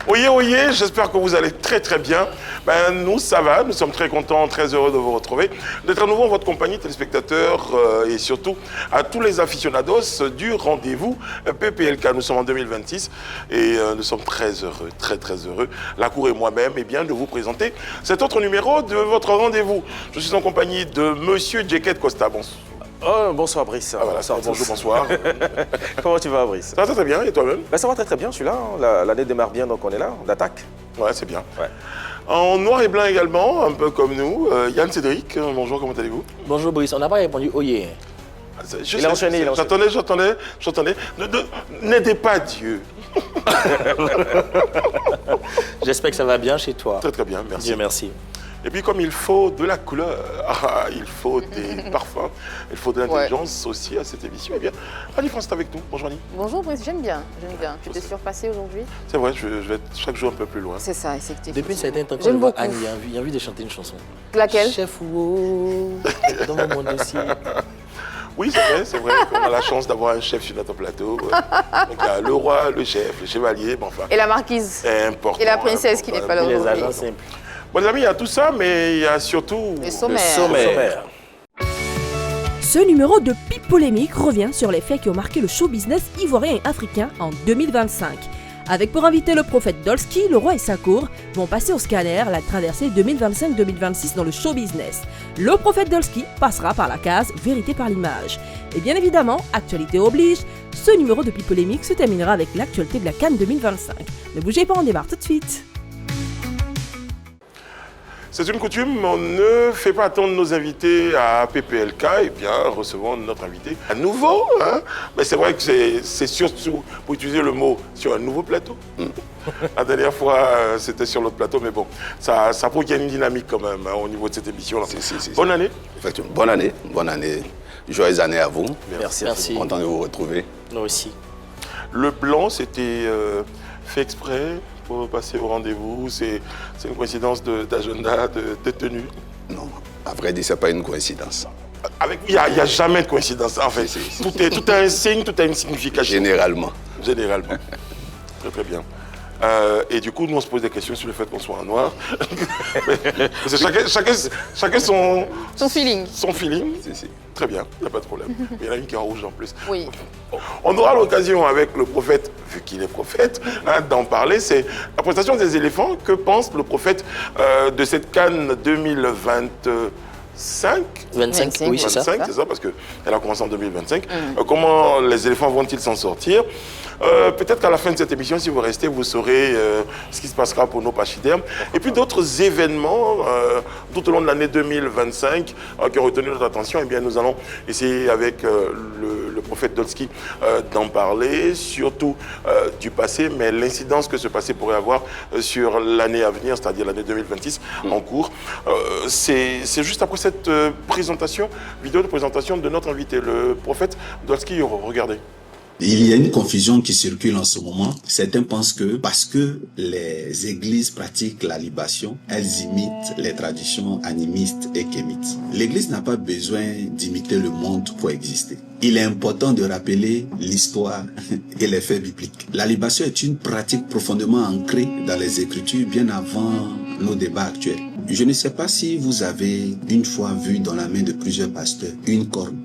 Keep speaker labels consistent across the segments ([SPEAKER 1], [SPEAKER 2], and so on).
[SPEAKER 1] Oyez, oyez, j'espère que vous allez très très bien. Nous, ça va, nous sommes très contents, très heureux de vous retrouver, d'être à nouveau en votre compagnie, téléspectateurs, et surtout à tous les aficionados du rendez-vous PPLK. Nous sommes en 2026 et nous sommes très heureux, très heureux, la cour et moi-même, de vous présenter cet autre numéro de votre rendez-vous. Je suis en compagnie de Monsieur Djeket Costa.
[SPEAKER 2] Oh, bonsoir Brice.
[SPEAKER 1] Ah, voilà, bonjour, bonsoir.
[SPEAKER 2] Comment tu vas Brice?
[SPEAKER 1] Ça va très bien, et toi-même?
[SPEAKER 2] Ça va très bien, je suis là. L'année démarre bien, donc on est là, on attaque.
[SPEAKER 1] Ouais, c'est bien.
[SPEAKER 2] Ouais.
[SPEAKER 1] En noir et blanc également, un peu comme nous, Yann Cédric, bonjour, comment allez-vous?
[SPEAKER 3] Bonjour Brice, on n'a pas répondu oyez.
[SPEAKER 2] Il a enchaîné.
[SPEAKER 1] J'entendais. N'aidez pas Dieu.
[SPEAKER 3] J'espère que ça va bien chez toi.
[SPEAKER 1] Très bien, merci.
[SPEAKER 3] Dieu merci.
[SPEAKER 1] Et puis comme il faut de la couleur, il faut des parfums, il faut de l'intelligence aussi à cette émission, Annie France est avec nous. Bonjour Annie.
[SPEAKER 4] Bonjour Brice, j'aime bien. Tu t'es surpassé aujourd'hui?
[SPEAKER 1] C'est vrai, je vais être chaque jour un peu plus loin.
[SPEAKER 4] C'est ça, effectivement.
[SPEAKER 3] Depuis un certain temps, quand je vois Annie, il a envie de chanter une chanson.
[SPEAKER 4] Laquelle?
[SPEAKER 3] Chef Wo, dans mon monde aussi.
[SPEAKER 1] Oui, c'est vrai qu'on a la chance d'avoir un chef sur notre plateau. Donc il y a le roi, le chef, le chevalier,
[SPEAKER 4] Et la marquise.
[SPEAKER 1] Important.
[SPEAKER 4] Et la princesse qui n'est pas là aujourd'hui.
[SPEAKER 3] Les agents simples.
[SPEAKER 1] Bon les amis, il y a tout ça, mais il y a surtout
[SPEAKER 4] Le sommaire.
[SPEAKER 5] Ce numéro de Pipe Polémique revient sur les faits qui ont marqué le show business ivoirien et africain en 2025. Avec pour invité le prophète Dolski, le roi et sa cour vont passer au scanner la traversée 2025-2026 dans le show business. Le prophète Dolski passera par la case Vérité par l'image. Et bien évidemment, actualité oblige, ce numéro de Pipe Polémique se terminera avec l'actualité de la CAN 2025. Ne bougez pas, on démarre tout de suite.
[SPEAKER 1] C'est une coutume, on ne fait pas attendre nos invités à PPLK, recevons notre invité à nouveau. Mais c'est vrai que c'est surtout, pour utiliser le mot, sur un nouveau plateau. La dernière fois, c'était sur l'autre plateau, mais bon, ça prouve qu'il y a une dynamique quand même au niveau de cette émission-là. Bonne année.
[SPEAKER 6] Effectivement, bonne année. Joyeuse année à vous.
[SPEAKER 3] Merci.
[SPEAKER 6] Content de vous retrouver.
[SPEAKER 3] Nous aussi.
[SPEAKER 1] Le blanc, c'était fait exprès pour passer au rendez-vous. C'est une coïncidence d'agenda, de tenue.
[SPEAKER 6] Non, à vrai dire, ce n'est pas une coïncidence.
[SPEAKER 1] Il n'y a jamais de coïncidence, en fait. Tout a un signe, tout a une signification.
[SPEAKER 6] Généralement.
[SPEAKER 1] Très bien. Et du coup, nous, on se pose des questions sur le fait qu'on soit en noir. Chacun son
[SPEAKER 4] feeling.
[SPEAKER 1] Son feeling. Très bien, il n'y a pas de problème. Il y en a une qui est en rouge en plus.
[SPEAKER 4] Oui.
[SPEAKER 1] On aura l'occasion avec le prophète, vu qu'il est prophète, d'en parler. C'est la présentation des éléphants. Que pense le prophète de cette CAN 2025
[SPEAKER 3] oui, c'est ça.
[SPEAKER 1] C'est ça, parce qu'elle a commencé en 2025. Comment les éléphants vont-ils s'en sortir? Peut-être qu'à la fin de cette émission, si vous restez, vous saurez ce qui se passera pour nos pachydermes. Et puis d'autres événements tout au long de l'année 2025 qui ont retenu notre attention. Nous allons essayer avec le prophète Dolski d'en parler, surtout du passé, mais l'incidence que ce passé pourrait avoir sur l'année à venir, c'est-à-dire l'année 2026 en cours. C'est juste après cette vidéo de présentation de notre invité, le prophète Dolski. Regardez.
[SPEAKER 7] Il y a une confusion qui circule en ce moment. Certains pensent que parce que les églises pratiquent la libation, elles imitent les traditions animistes et kémites. L'église n'a pas besoin d'imiter le monde pour exister. Il est important de rappeler l'histoire et les faits bibliques. La libation est une pratique profondément ancrée dans les Écritures bien avant nos débats actuels. Je ne sais pas si vous avez une fois vu dans la main de plusieurs pasteurs une corne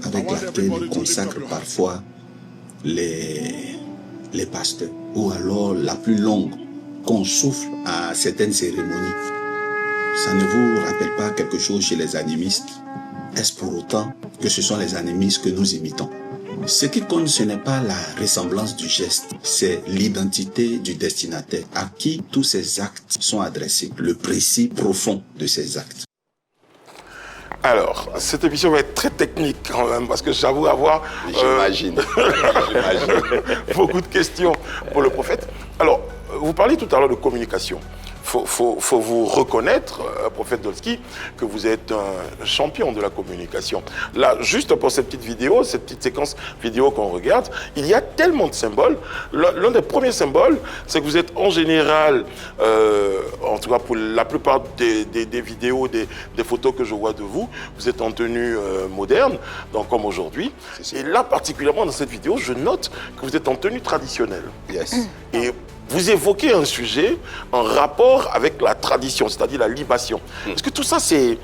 [SPEAKER 7] avec laquelle ils consacrent parfois les pasteurs, ou alors la plus longue qu'on souffle à certaines cérémonies. Ça ne vous rappelle pas quelque chose chez les animistes? Est-ce pour autant que ce sont les animistes que nous imitons? Ce qui compte, ce n'est pas la ressemblance du geste, c'est l'identité du destinataire, à qui tous ces actes sont adressés, le précis profond de ces actes.
[SPEAKER 1] Alors, cette émission va être très technique quand même, parce que j'avoue avoir
[SPEAKER 6] J'imagine.
[SPEAKER 1] beaucoup de questions pour le prophète. Alors, vous parliez tout à l'heure de communication. Faut vous reconnaître, prophète Dolski, que vous êtes un champion de la communication. Là, juste pour cette petite vidéo, cette petite séquence vidéo qu'on regarde, il y a tellement de symboles. L'un des premiers symboles, c'est que vous êtes en général, en tout cas pour la plupart des vidéos, des photos que je vois de vous, vous êtes en tenue moderne, donc comme aujourd'hui. Et là, particulièrement dans cette vidéo, je note que vous êtes en tenue traditionnelle.
[SPEAKER 6] Yes.
[SPEAKER 1] Et vous évoquez un sujet en rapport avec la tradition, c'est-à-dire la libation. Est-ce que tout ça, c'est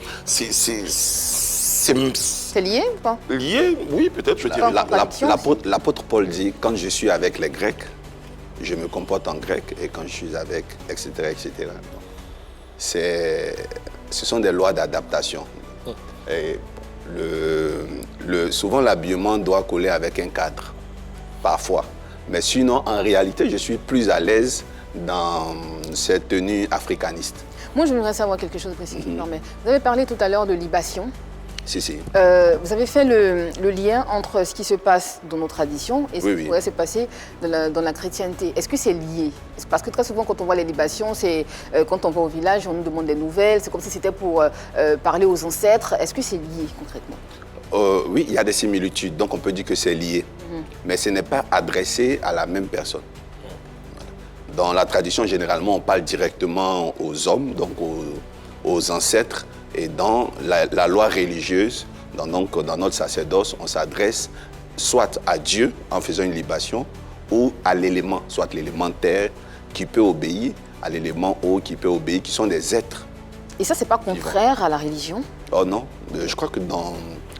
[SPEAKER 4] lié ou pas?
[SPEAKER 1] Lié, oui, peut-être, je dirais.
[SPEAKER 6] L'apôtre Paul dit, quand je suis avec les Grecs, je me comporte en grec, et quand je suis avec, etc., etc. Ce sont des lois d'adaptation. Et souvent, l'habillement doit coller avec un cadre, parfois. Mais sinon, en réalité, je suis plus à l'aise dans cette tenue africaniste.
[SPEAKER 4] Moi, je voudrais savoir quelque chose de précis. Mais vous avez parlé tout à l'heure de libation.
[SPEAKER 6] Si.
[SPEAKER 4] Vous avez fait le lien entre ce qui se passe dans nos traditions et ce qui pourrait se passer dans la chrétienté. Est-ce que c'est lié? Parce que très souvent, quand on voit les libations, c'est quand on va au village, on nous demande des nouvelles. C'est comme si c'était pour parler aux ancêtres. Est-ce que c'est lié concrètement?
[SPEAKER 6] Oui, il y a des similitudes, donc on peut dire que c'est lié. Mais ce n'est pas adressé à la même personne. Dans la tradition, généralement, on parle directement aux hommes, donc aux ancêtres. Et dans la loi religieuse, dans notre sacerdoce, on s'adresse soit à Dieu en faisant une libation, ou à l'élément, soit l'élément terre qui peut obéir, à l'élément eau qui peut obéir, qui sont des êtres.
[SPEAKER 4] Et ça, c'est pas contraire à la religion?
[SPEAKER 6] Oh non, je crois que dans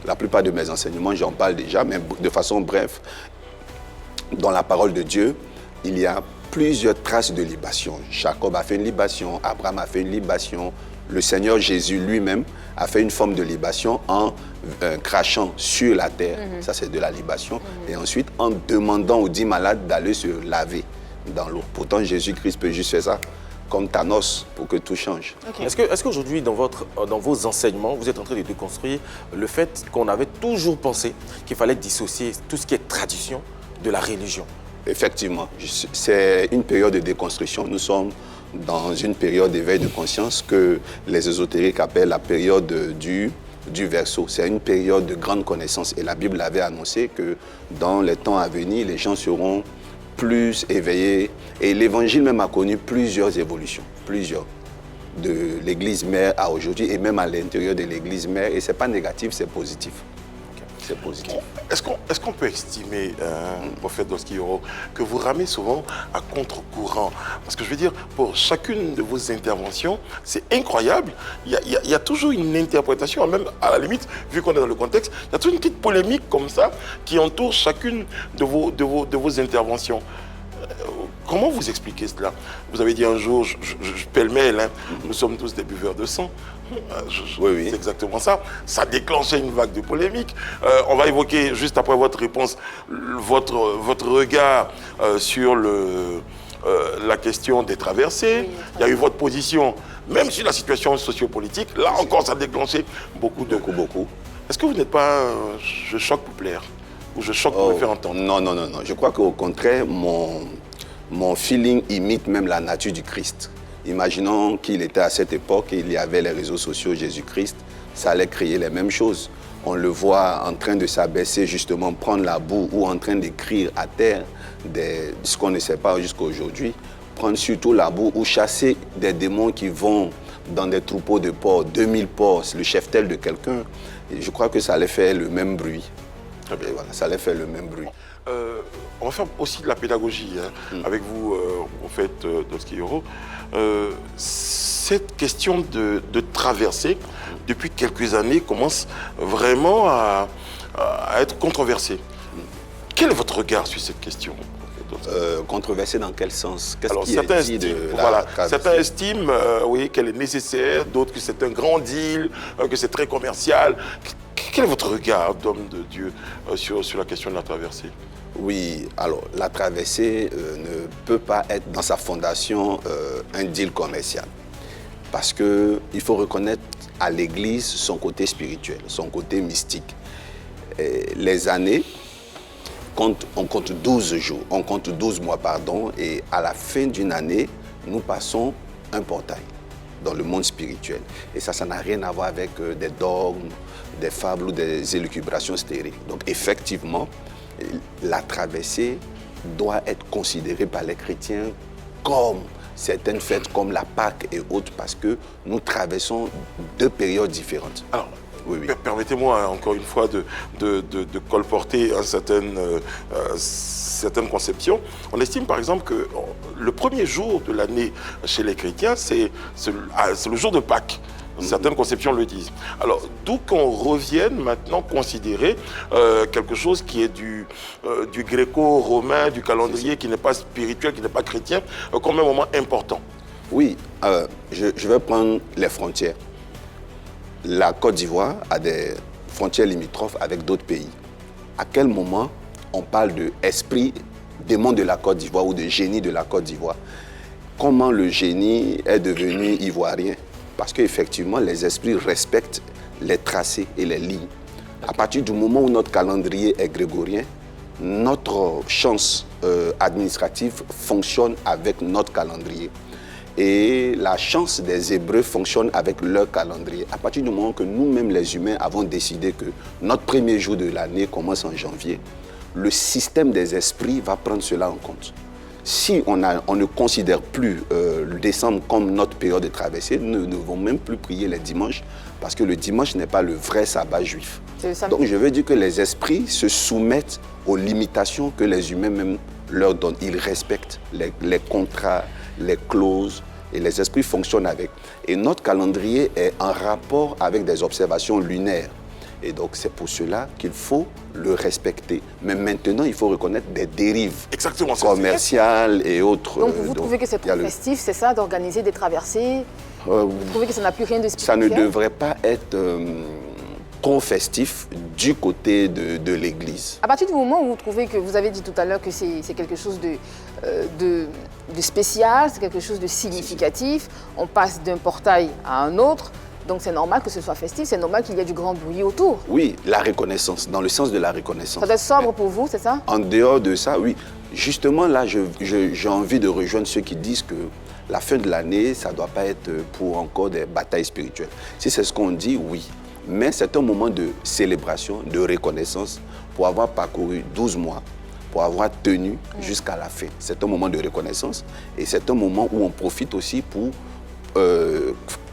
[SPEAKER 6] la plupart de mes enseignements, j'en parle déjà, mais de façon brève. Dans la parole de Dieu, il y a plusieurs traces de libation. Jacob a fait une libation, Abraham a fait une libation, le Seigneur Jésus lui-même a fait une forme de libation en crachant sur la terre, ça c'est de la libation, et ensuite en demandant aux 10 malades d'aller se laver dans l'eau. Pourtant Jésus-Christ peut juste faire ça comme Thanos pour que tout change.
[SPEAKER 2] Okay. Est-ce qu'aujourd'hui, dans vos enseignements, vous êtes en train de déconstruire le fait qu'on avait toujours pensé qu'il fallait dissocier tout ce qui est tradition de la religion?
[SPEAKER 6] Effectivement, c'est une période de déconstruction. Nous sommes dans une période d'éveil de conscience que les ésotériques appellent la période du Verseau. C'est une période de grande connaissance et la Bible avait annoncé que dans les temps à venir, les gens seront plus éveillés et l'Évangile même a connu plusieurs évolutions, de l'Église mère à aujourd'hui et même à l'intérieur de l'Église mère et ce n'est pas négatif, c'est positif. C'est positif.
[SPEAKER 1] Est-ce qu'on peut estimer, prophète Dolski Yoro, que vous ramez souvent à contre-courant? Parce que je veux dire, pour chacune de vos interventions, c'est incroyable. Il y a toujours une interprétation, même à la limite, vu qu'on est dans le contexte, il y a toujours une petite polémique comme ça qui entoure chacune de vos interventions. Comment vous expliquez cela? Vous avez dit un jour, je pêle-mêle, nous sommes tous des buveurs de sang.
[SPEAKER 6] Oui.
[SPEAKER 1] C'est exactement ça. Ça déclenchait une vague de polémique. On va évoquer, juste après votre réponse, votre regard sur la question des traversées. Oui, il y a eu votre position, même sur la situation sociopolitique. Là encore, ça a déclenché beaucoup. Est-ce que vous n'êtes pas je choque pour plaire? Ou je choque pour me faire entendre?
[SPEAKER 6] Non. Je crois qu'au contraire, mon feeling imite même la nature du Christ. Imaginons qu'il était à cette époque, il y avait les réseaux sociaux Jésus-Christ, ça allait créer les mêmes choses. On le voit en train de s'abaisser, justement, prendre la boue ou en train d'écrire à terre ce qu'on ne sait pas jusqu'à aujourd'hui, prendre surtout la boue ou chasser des démons qui vont dans des troupeaux de porcs, 2000 porcs, le cheptel de quelqu'un. Et je crois que ça allait faire le même bruit. Et voilà, ça allait faire le même bruit.
[SPEAKER 1] On va faire aussi de la pédagogie avec vous, prophète Dolski Yoro. Cette question de traversée, depuis quelques années, commence vraiment à être controversée. Quel est votre regard sur cette question?
[SPEAKER 6] Controversée dans quel sens?
[SPEAKER 1] Alors, certains estiment qu'elle est nécessaire, d'autres que c'est un grand deal, que c'est très commercial. Quel est votre regard d'homme de Dieu sur la question de la traversée?
[SPEAKER 6] Oui, alors la traversée ne peut pas être dans sa fondation un deal commercial. Parce qu'il faut reconnaître à l'Église son côté spirituel, son côté mystique. Et les années, on compte 12 jours, on compte 12 mois, pardon, et à la fin d'une année, nous passons un portail dans le monde spirituel. Et ça n'a rien à voir avec des dogmes, des fables ou des élucubrations stériles. Donc effectivement, la traversée doit être considérée par les chrétiens comme certaines fêtes comme la Pâque et autres parce que nous traversons deux périodes différentes.
[SPEAKER 1] Alors, Permettez-moi encore une fois de colporter certaines conceptions. On estime par exemple que le premier jour de l'année chez les chrétiens, c'est le jour de Pâques. Certaines conceptions le disent. Alors, d'où qu'on revienne maintenant considérer quelque chose qui est du gréco-romain, du calendrier qui n'est pas spirituel, qui n'est pas chrétien, comme un moment important.
[SPEAKER 6] Oui, je vais prendre les frontières. La Côte d'Ivoire a des frontières limitrophes avec d'autres pays. À quel moment on parle d'esprit démon de la Côte d'Ivoire ou de génie de la Côte d'Ivoire? Comment le génie est devenu ivoirien? Parce qu'effectivement, les esprits respectent les tracés et les lignes. À partir du moment où notre calendrier est grégorien, notre chance administrative fonctionne avec notre calendrier. Et la chance des Hébreux fonctionne avec leur calendrier. À partir du moment que nous-mêmes, les humains, avons décidé que notre premier jour de l'année commence en janvier, le système des esprits va prendre cela en compte. Si on ne considère plus le décembre comme notre période de traversée, nous ne devons même plus prier les dimanches parce que le dimanche n'est pas le vrai sabbat juif. Donc je veux dire que les esprits se soumettent aux limitations que les humains même leur donnent. Ils respectent les contrats, les clauses et les esprits fonctionnent avec. Et notre calendrier est en rapport avec des observations lunaires. Et donc, c'est pour cela qu'il faut le respecter. Mais maintenant, il faut reconnaître des dérives commerciales et autres.
[SPEAKER 4] Donc, vous trouvez que c'est trop festif, c'est ça, d'organiser des traversées? Vous trouvez que ça n'a plus rien de spirituel?
[SPEAKER 6] Ça ne devrait pas être trop festif du côté de l'Église.
[SPEAKER 4] À partir du moment où vous trouvez que, vous avez dit tout à l'heure que c'est quelque chose de spécial, c'est quelque chose de significatif, on passe d'un portail à un autre, donc c'est normal que ce soit festif, c'est normal qu'il y ait du grand bruit autour.
[SPEAKER 6] Oui, la reconnaissance, dans le sens de la reconnaissance.
[SPEAKER 4] Ça doit être sobre pour vous, c'est ça?
[SPEAKER 6] En dehors de ça, oui. Justement, là, j'ai envie de rejoindre ceux qui disent que la fin de l'année, ça ne doit pas être pour encore des batailles spirituelles. Si c'est ce qu'on dit, oui. Mais c'est un moment de célébration, de reconnaissance pour avoir parcouru 12 mois, pour avoir tenu jusqu'à la fin. C'est un moment de reconnaissance et c'est un moment où on profite aussi pour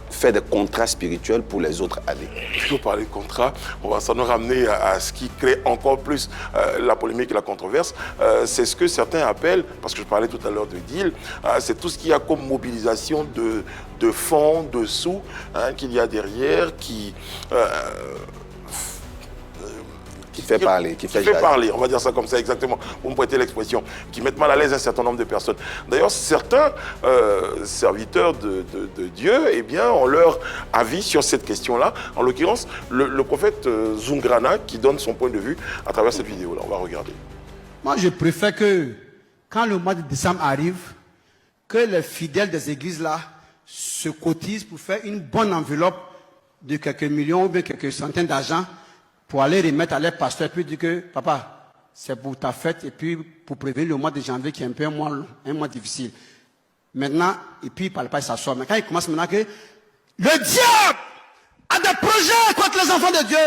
[SPEAKER 6] faire des contrats spirituels pour les autres années.
[SPEAKER 1] Si vous parlez de contrats, ça nous ramener à ce qui crée encore plus la polémique et la controverse. C'est ce que certains appellent, parce que je parlais tout à l'heure de deal, c'est tout ce qu'il y a comme mobilisation de fonds, de sous qu'il y a derrière, qui
[SPEAKER 6] fait parler, qui fait
[SPEAKER 1] parler, on va dire ça comme ça exactement, vous me prêtez l'expression, qui mettent mal à l'aise un certain nombre de personnes. D'ailleurs, certains serviteurs de Dieu, eh bien, ont leur avis sur cette question-là. En l'occurrence, le prophète Zungrana qui donne son point de vue à travers cette vidéo-là. On va regarder.
[SPEAKER 8] Moi, je préfère que, quand le mois de décembre arrive, que les fidèles des églises-là se cotisent pour faire une bonne enveloppe de quelques millions ou bien quelques centaines d'argent pour aller remettre à leur pasteur, puis dire que, papa, c'est pour ta fête, et puis pour prévenir le mois de janvier qui est un peu un mois difficile. Maintenant, et puis il ne parle pas, il s'assoit. Mais quand il commence maintenant que le diable a des projets contre les enfants de Dieu,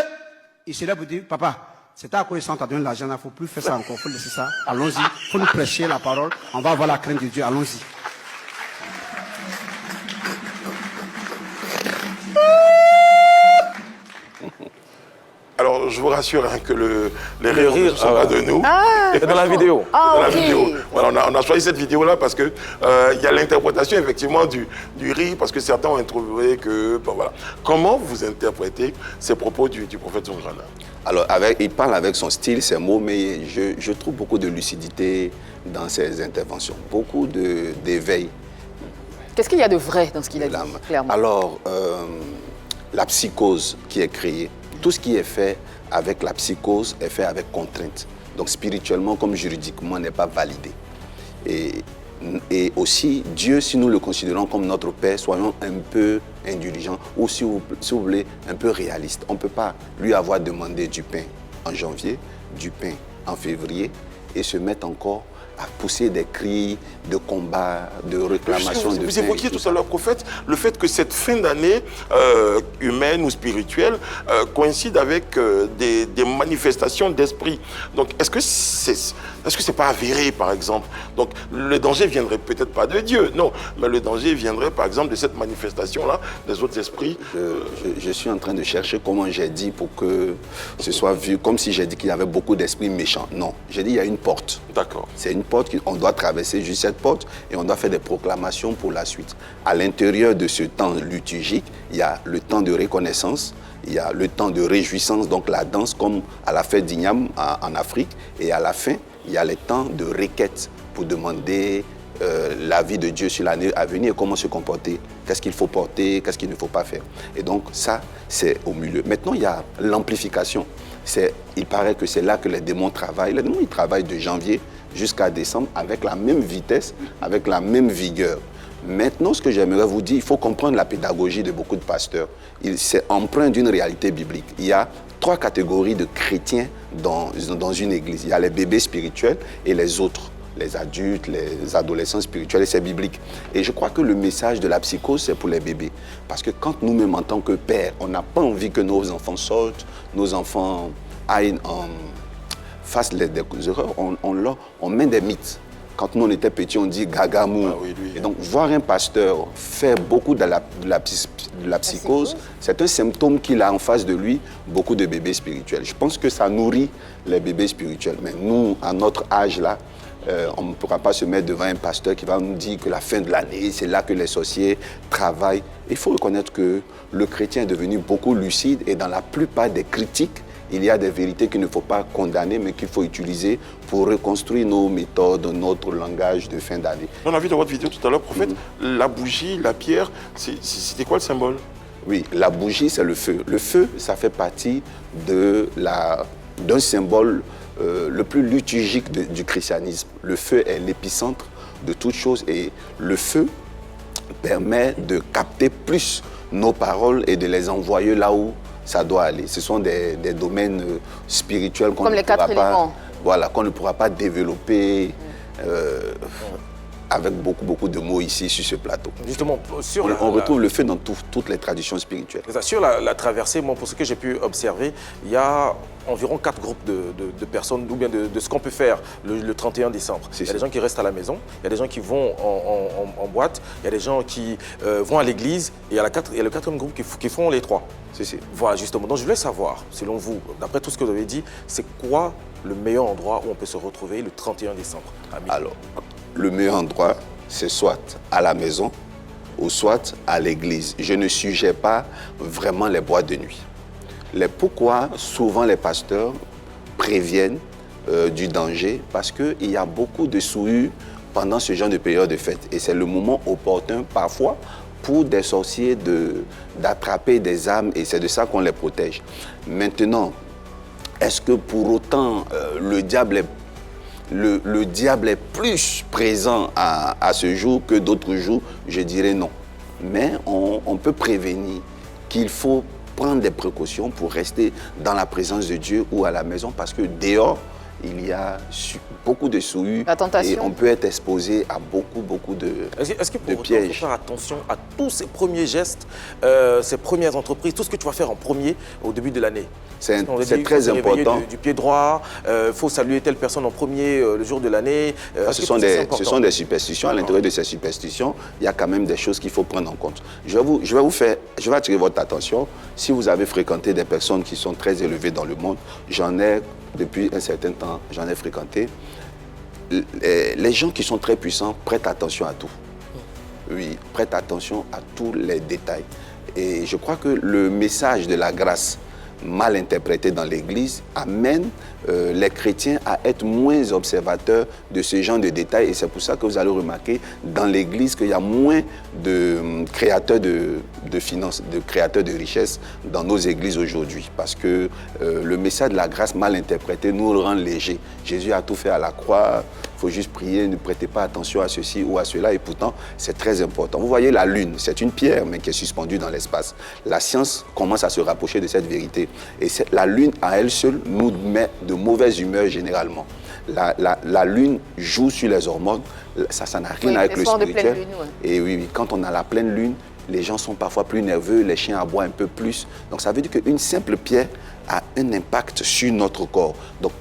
[SPEAKER 8] il se lève pour dire, papa, c'est à quoi ils sont en donner l'argent, il ne faut plus faire ça encore, il faut laisser ça, allons-y, il faut nous prêcher la parole, on va avoir la crainte de Dieu, allons-y.
[SPEAKER 1] Alors, je vous rassure que les rires ne sont pas de nous.
[SPEAKER 2] C'est dans la vidéo.
[SPEAKER 1] Dans la vidéo. Voilà, on a choisi cette vidéo-là parce qu'il y a l'interprétation effectivement du rire, parce que certains ont trouvé que... Bon, voilà. Comment vous interprétez ces propos du prophète Zungrana?
[SPEAKER 6] Alors, il parle avec son style, ses mots, mais je trouve beaucoup de lucidité dans ses interventions, beaucoup d'éveil.
[SPEAKER 4] Qu'est-ce qu'il y a de vrai dans ce qu'il a dit, clairement?
[SPEAKER 6] Alors, la psychose qui est créée, tout ce qui est fait avec la psychose est fait avec contrainte. Donc spirituellement comme juridiquement n'est pas validé. Et aussi, Dieu, si nous le considérons comme notre Père, soyons un peu indulgents ou si vous voulez, un peu réalistes. On ne peut pas lui avoir demandé du pain en janvier, du pain en février et se mettre encore à pousser des cris de combat, de réclamation.
[SPEAKER 1] Vous évoquiez tout à l'heure, prophète, le fait que cette fin d'année humaine ou spirituelle coïncide avec des manifestations d'esprit. Donc, est-ce que c'est pas avéré, par exemple? Donc, le danger viendrait peut-être pas de Dieu, non, mais le danger viendrait, par exemple, de cette manifestation-là, des autres esprits.
[SPEAKER 6] Je suis en train de chercher comment j'ai dit pour que ce soit vu, comme si j'ai dit qu'il y avait beaucoup d'esprits méchants. Non, j'ai dit il y a une porte.
[SPEAKER 1] D'accord.
[SPEAKER 6] C'est une porte qu'on doit traverser juste cette porte et on doit faire des proclamations pour la suite. À l'intérieur de ce temps liturgique, il y a le temps de reconnaissance, il y a le temps de réjouissance, donc la danse comme à la fête d'Ignam en Afrique, et à la fin, il y a le temps de requête pour demander l'avis de Dieu sur l'année à venir, comment se comporter, qu'est-ce qu'il faut porter, qu'est-ce qu'il ne faut pas faire. Et donc ça, c'est au milieu. Maintenant, il y a l'amplification. Il paraît que c'est là que les démons travaillent. Les démons, ils travaillent de janvier jusqu'à décembre avec la même vitesse, avec la même vigueur. Maintenant, ce que j'aimerais vous dire, il faut comprendre la pédagogie de beaucoup de pasteurs. C'est empreint d'une réalité biblique. Il y a 3 catégories de chrétiens dans une église. Il y a les bébés spirituels et les autres, les adultes, les adolescents spirituels, et c'est biblique. Et je crois que le message de la psychose, c'est pour les bébés. Parce que quand nous-mêmes, en tant que pères, on n'a pas envie que nos enfants sortent, nos enfants fassent des erreurs, on met des mythes. Quand nous, on était petits, on dit gagamou. Ah oui, et donc, voir un pasteur faire beaucoup de la psychose, c'est un symptôme qu'il a en face de lui, beaucoup de bébés spirituels. Je pense que ça nourrit les bébés spirituels. Mais nous, à notre âge là, on ne pourra pas se mettre devant un pasteur qui va nous dire que la fin de l'année, c'est là que les sorciers travaillent. Il faut reconnaître que le chrétien est devenu beaucoup lucide et dans la plupart des critiques, il y a des vérités qu'il ne faut pas condamner, mais qu'il faut utiliser pour reconstruire nos méthodes, notre langage de fin d'année.
[SPEAKER 1] On a vu dans votre vidéo tout à l'heure, prophète, la bougie, la pierre, c'était quoi le symbole?
[SPEAKER 6] Oui, la bougie, c'est le feu. Le feu, ça fait partie d'un symbole le plus liturgique du christianisme. Le feu est l'épicentre de toute chose et le feu permet de capter plus nos paroles et de les envoyer là où ça doit aller. Ce sont des domaines spirituels qu'on ne pourra pas développer avec beaucoup de mots ici sur ce plateau.
[SPEAKER 2] Justement,
[SPEAKER 6] on retrouve le feu dans toutes les traditions spirituelles.
[SPEAKER 2] Sur la traversée, pour ce que j'ai pu observer, il y a environ 4 groupes de personnes, ou bien de ce qu'on peut faire le 31 décembre. Il y a des gens qui restent à la maison, il y a des gens qui vont en boîte, il y a des gens qui vont à l'église, et il y a le 4e groupe qui font les 3. Voilà, justement. Donc je voulais savoir, selon vous, d'après tout ce que vous avez dit, c'est quoi le meilleur endroit où on peut se retrouver le 31 décembre à midi?
[SPEAKER 6] Alors, le meilleur endroit, c'est soit à la maison ou soit à l'église. Je ne suggère pas vraiment les boîtes de nuit. Pourquoi souvent les pasteurs préviennent du danger? Parce qu'il y a beaucoup de souillures pendant ce genre de période de fête. Et c'est le moment opportun parfois pour des sorciers d'attraper des âmes et c'est de ça qu'on les protège. Maintenant, est-ce que pour autant le diable est plus présent à ce jour que d'autres jours? Je dirais non. Mais on peut prévenir qu'il faut prendre des précautions pour rester dans la présence de Dieu ou à la maison parce que dehors, il y a beaucoup de souillures et on peut être exposé à beaucoup de pièges.
[SPEAKER 2] Est-ce que pour autant, il faut faire attention à tous ces premiers gestes, ces premières entreprises, tout ce que tu vas faire en premier au début de l'année?
[SPEAKER 6] C'est très important.
[SPEAKER 2] Du pied droit, il faut saluer telle personne en premier le jour de l'année.
[SPEAKER 6] Ce sont des superstitions. À l'intérieur de ces superstitions, il y a quand même des choses qu'il faut prendre en compte. Je vais attirer votre attention. Si vous avez fréquenté des personnes qui sont très élevées dans le monde, depuis un certain temps, j'en ai fréquenté. Les gens qui sont très puissants prêtent attention à tout. Oui, prêtent attention à tous les détails. Et je crois que le message de la grâce mal interprété dans l'Église amène les chrétiens à être moins observateurs de ce genre de détails. Et c'est pour ça que vous allez remarquer dans l'Église qu'il y a moins de créateurs de finances, de créateurs de richesses dans nos églises aujourd'hui. Parce que le message de la grâce mal interprété nous le rend léger. Jésus a tout fait à la croix. Il faut juste prier, ne prêtez pas attention à ceci ou à cela. Et pourtant, c'est très important. Vous voyez la Lune, c'est une pierre, mais qui est suspendue dans l'espace. La science commence à se rapprocher de cette vérité. Et la Lune, à elle seule, nous met de mauvaise humeur généralement. la lune joue sur les hormones. Ça n'a rien avec le spirituel.
[SPEAKER 4] Lune, ouais.
[SPEAKER 6] Et oui, quand on a la pleine lune, les gens sont parfois plus nerveux, les chiens aboient un peu plus. Donc ça veut dire qu'une simple pierre a un impact sur notre corps. Donc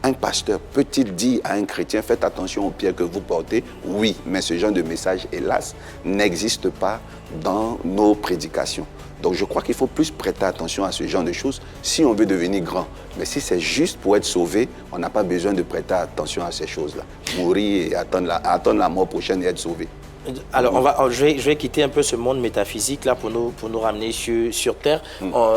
[SPEAKER 6] un pasteur peut-il dire à un chrétien, faites attention aux pierres que vous portez? Oui, mais ce genre de message, hélas, n'existe pas dans nos prédications. Donc je crois qu'il faut plus prêter attention à ce genre de choses si on veut devenir grand. Mais si c'est juste pour être sauvé, on n'a pas besoin de prêter attention à ces choses-là. Mourir et attendre la mort prochaine et être sauvé.
[SPEAKER 3] Alors, je vais quitter un peu ce monde métaphysique là pour nous ramener sur Terre.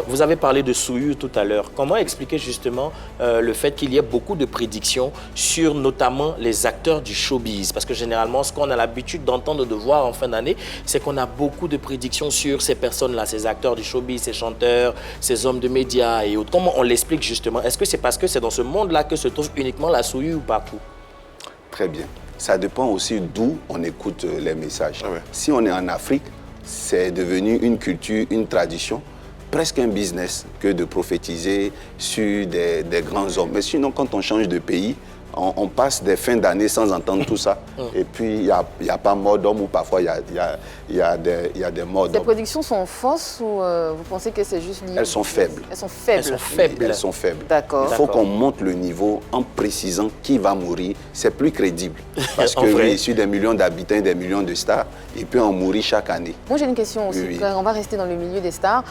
[SPEAKER 3] Vous avez parlé de souillure tout à l'heure. Comment expliquer justement le fait qu'il y ait beaucoup de prédictions sur notamment les acteurs du showbiz? Parce que généralement, ce qu'on a l'habitude d'entendre, de voir en fin d'année, c'est qu'on a beaucoup de prédictions sur ces personnes-là, ces acteurs du showbiz, ces chanteurs, ces hommes de médias et autres. Comment on l'explique justement? Est-ce que c'est parce que c'est dans ce monde-là que se trouve uniquement la souillure ou partout?
[SPEAKER 6] Très bien. Ça dépend aussi d'où on écoute les messages.
[SPEAKER 1] Ah ouais.
[SPEAKER 6] Si on est en Afrique, c'est devenu une culture, une tradition, presque un business que de prophétiser sur des grands hommes. Mais sinon, quand on change de pays, on passe des fins d'année sans entendre tout ça. Et puis, il n'y a pas mort d'homme ou parfois il y a des morts d'homme.
[SPEAKER 4] Les prédictions sont fausses ou vous pensez que c'est juste lié?
[SPEAKER 6] Elles sont faibles.
[SPEAKER 4] Elles sont faibles.
[SPEAKER 3] Elles sont faibles.
[SPEAKER 6] Elles sont faibles.
[SPEAKER 4] D'accord.
[SPEAKER 6] Il faut qu'on monte le niveau en précisant qui va mourir. C'est plus crédible. Parce
[SPEAKER 3] En
[SPEAKER 6] que
[SPEAKER 3] vrai.
[SPEAKER 6] oui, sur des millions d'habitants, des millions de stars, il peut en mourir chaque année.
[SPEAKER 4] Moi, j'ai une question aussi.
[SPEAKER 6] Oui.
[SPEAKER 4] On va rester dans le milieu des stars.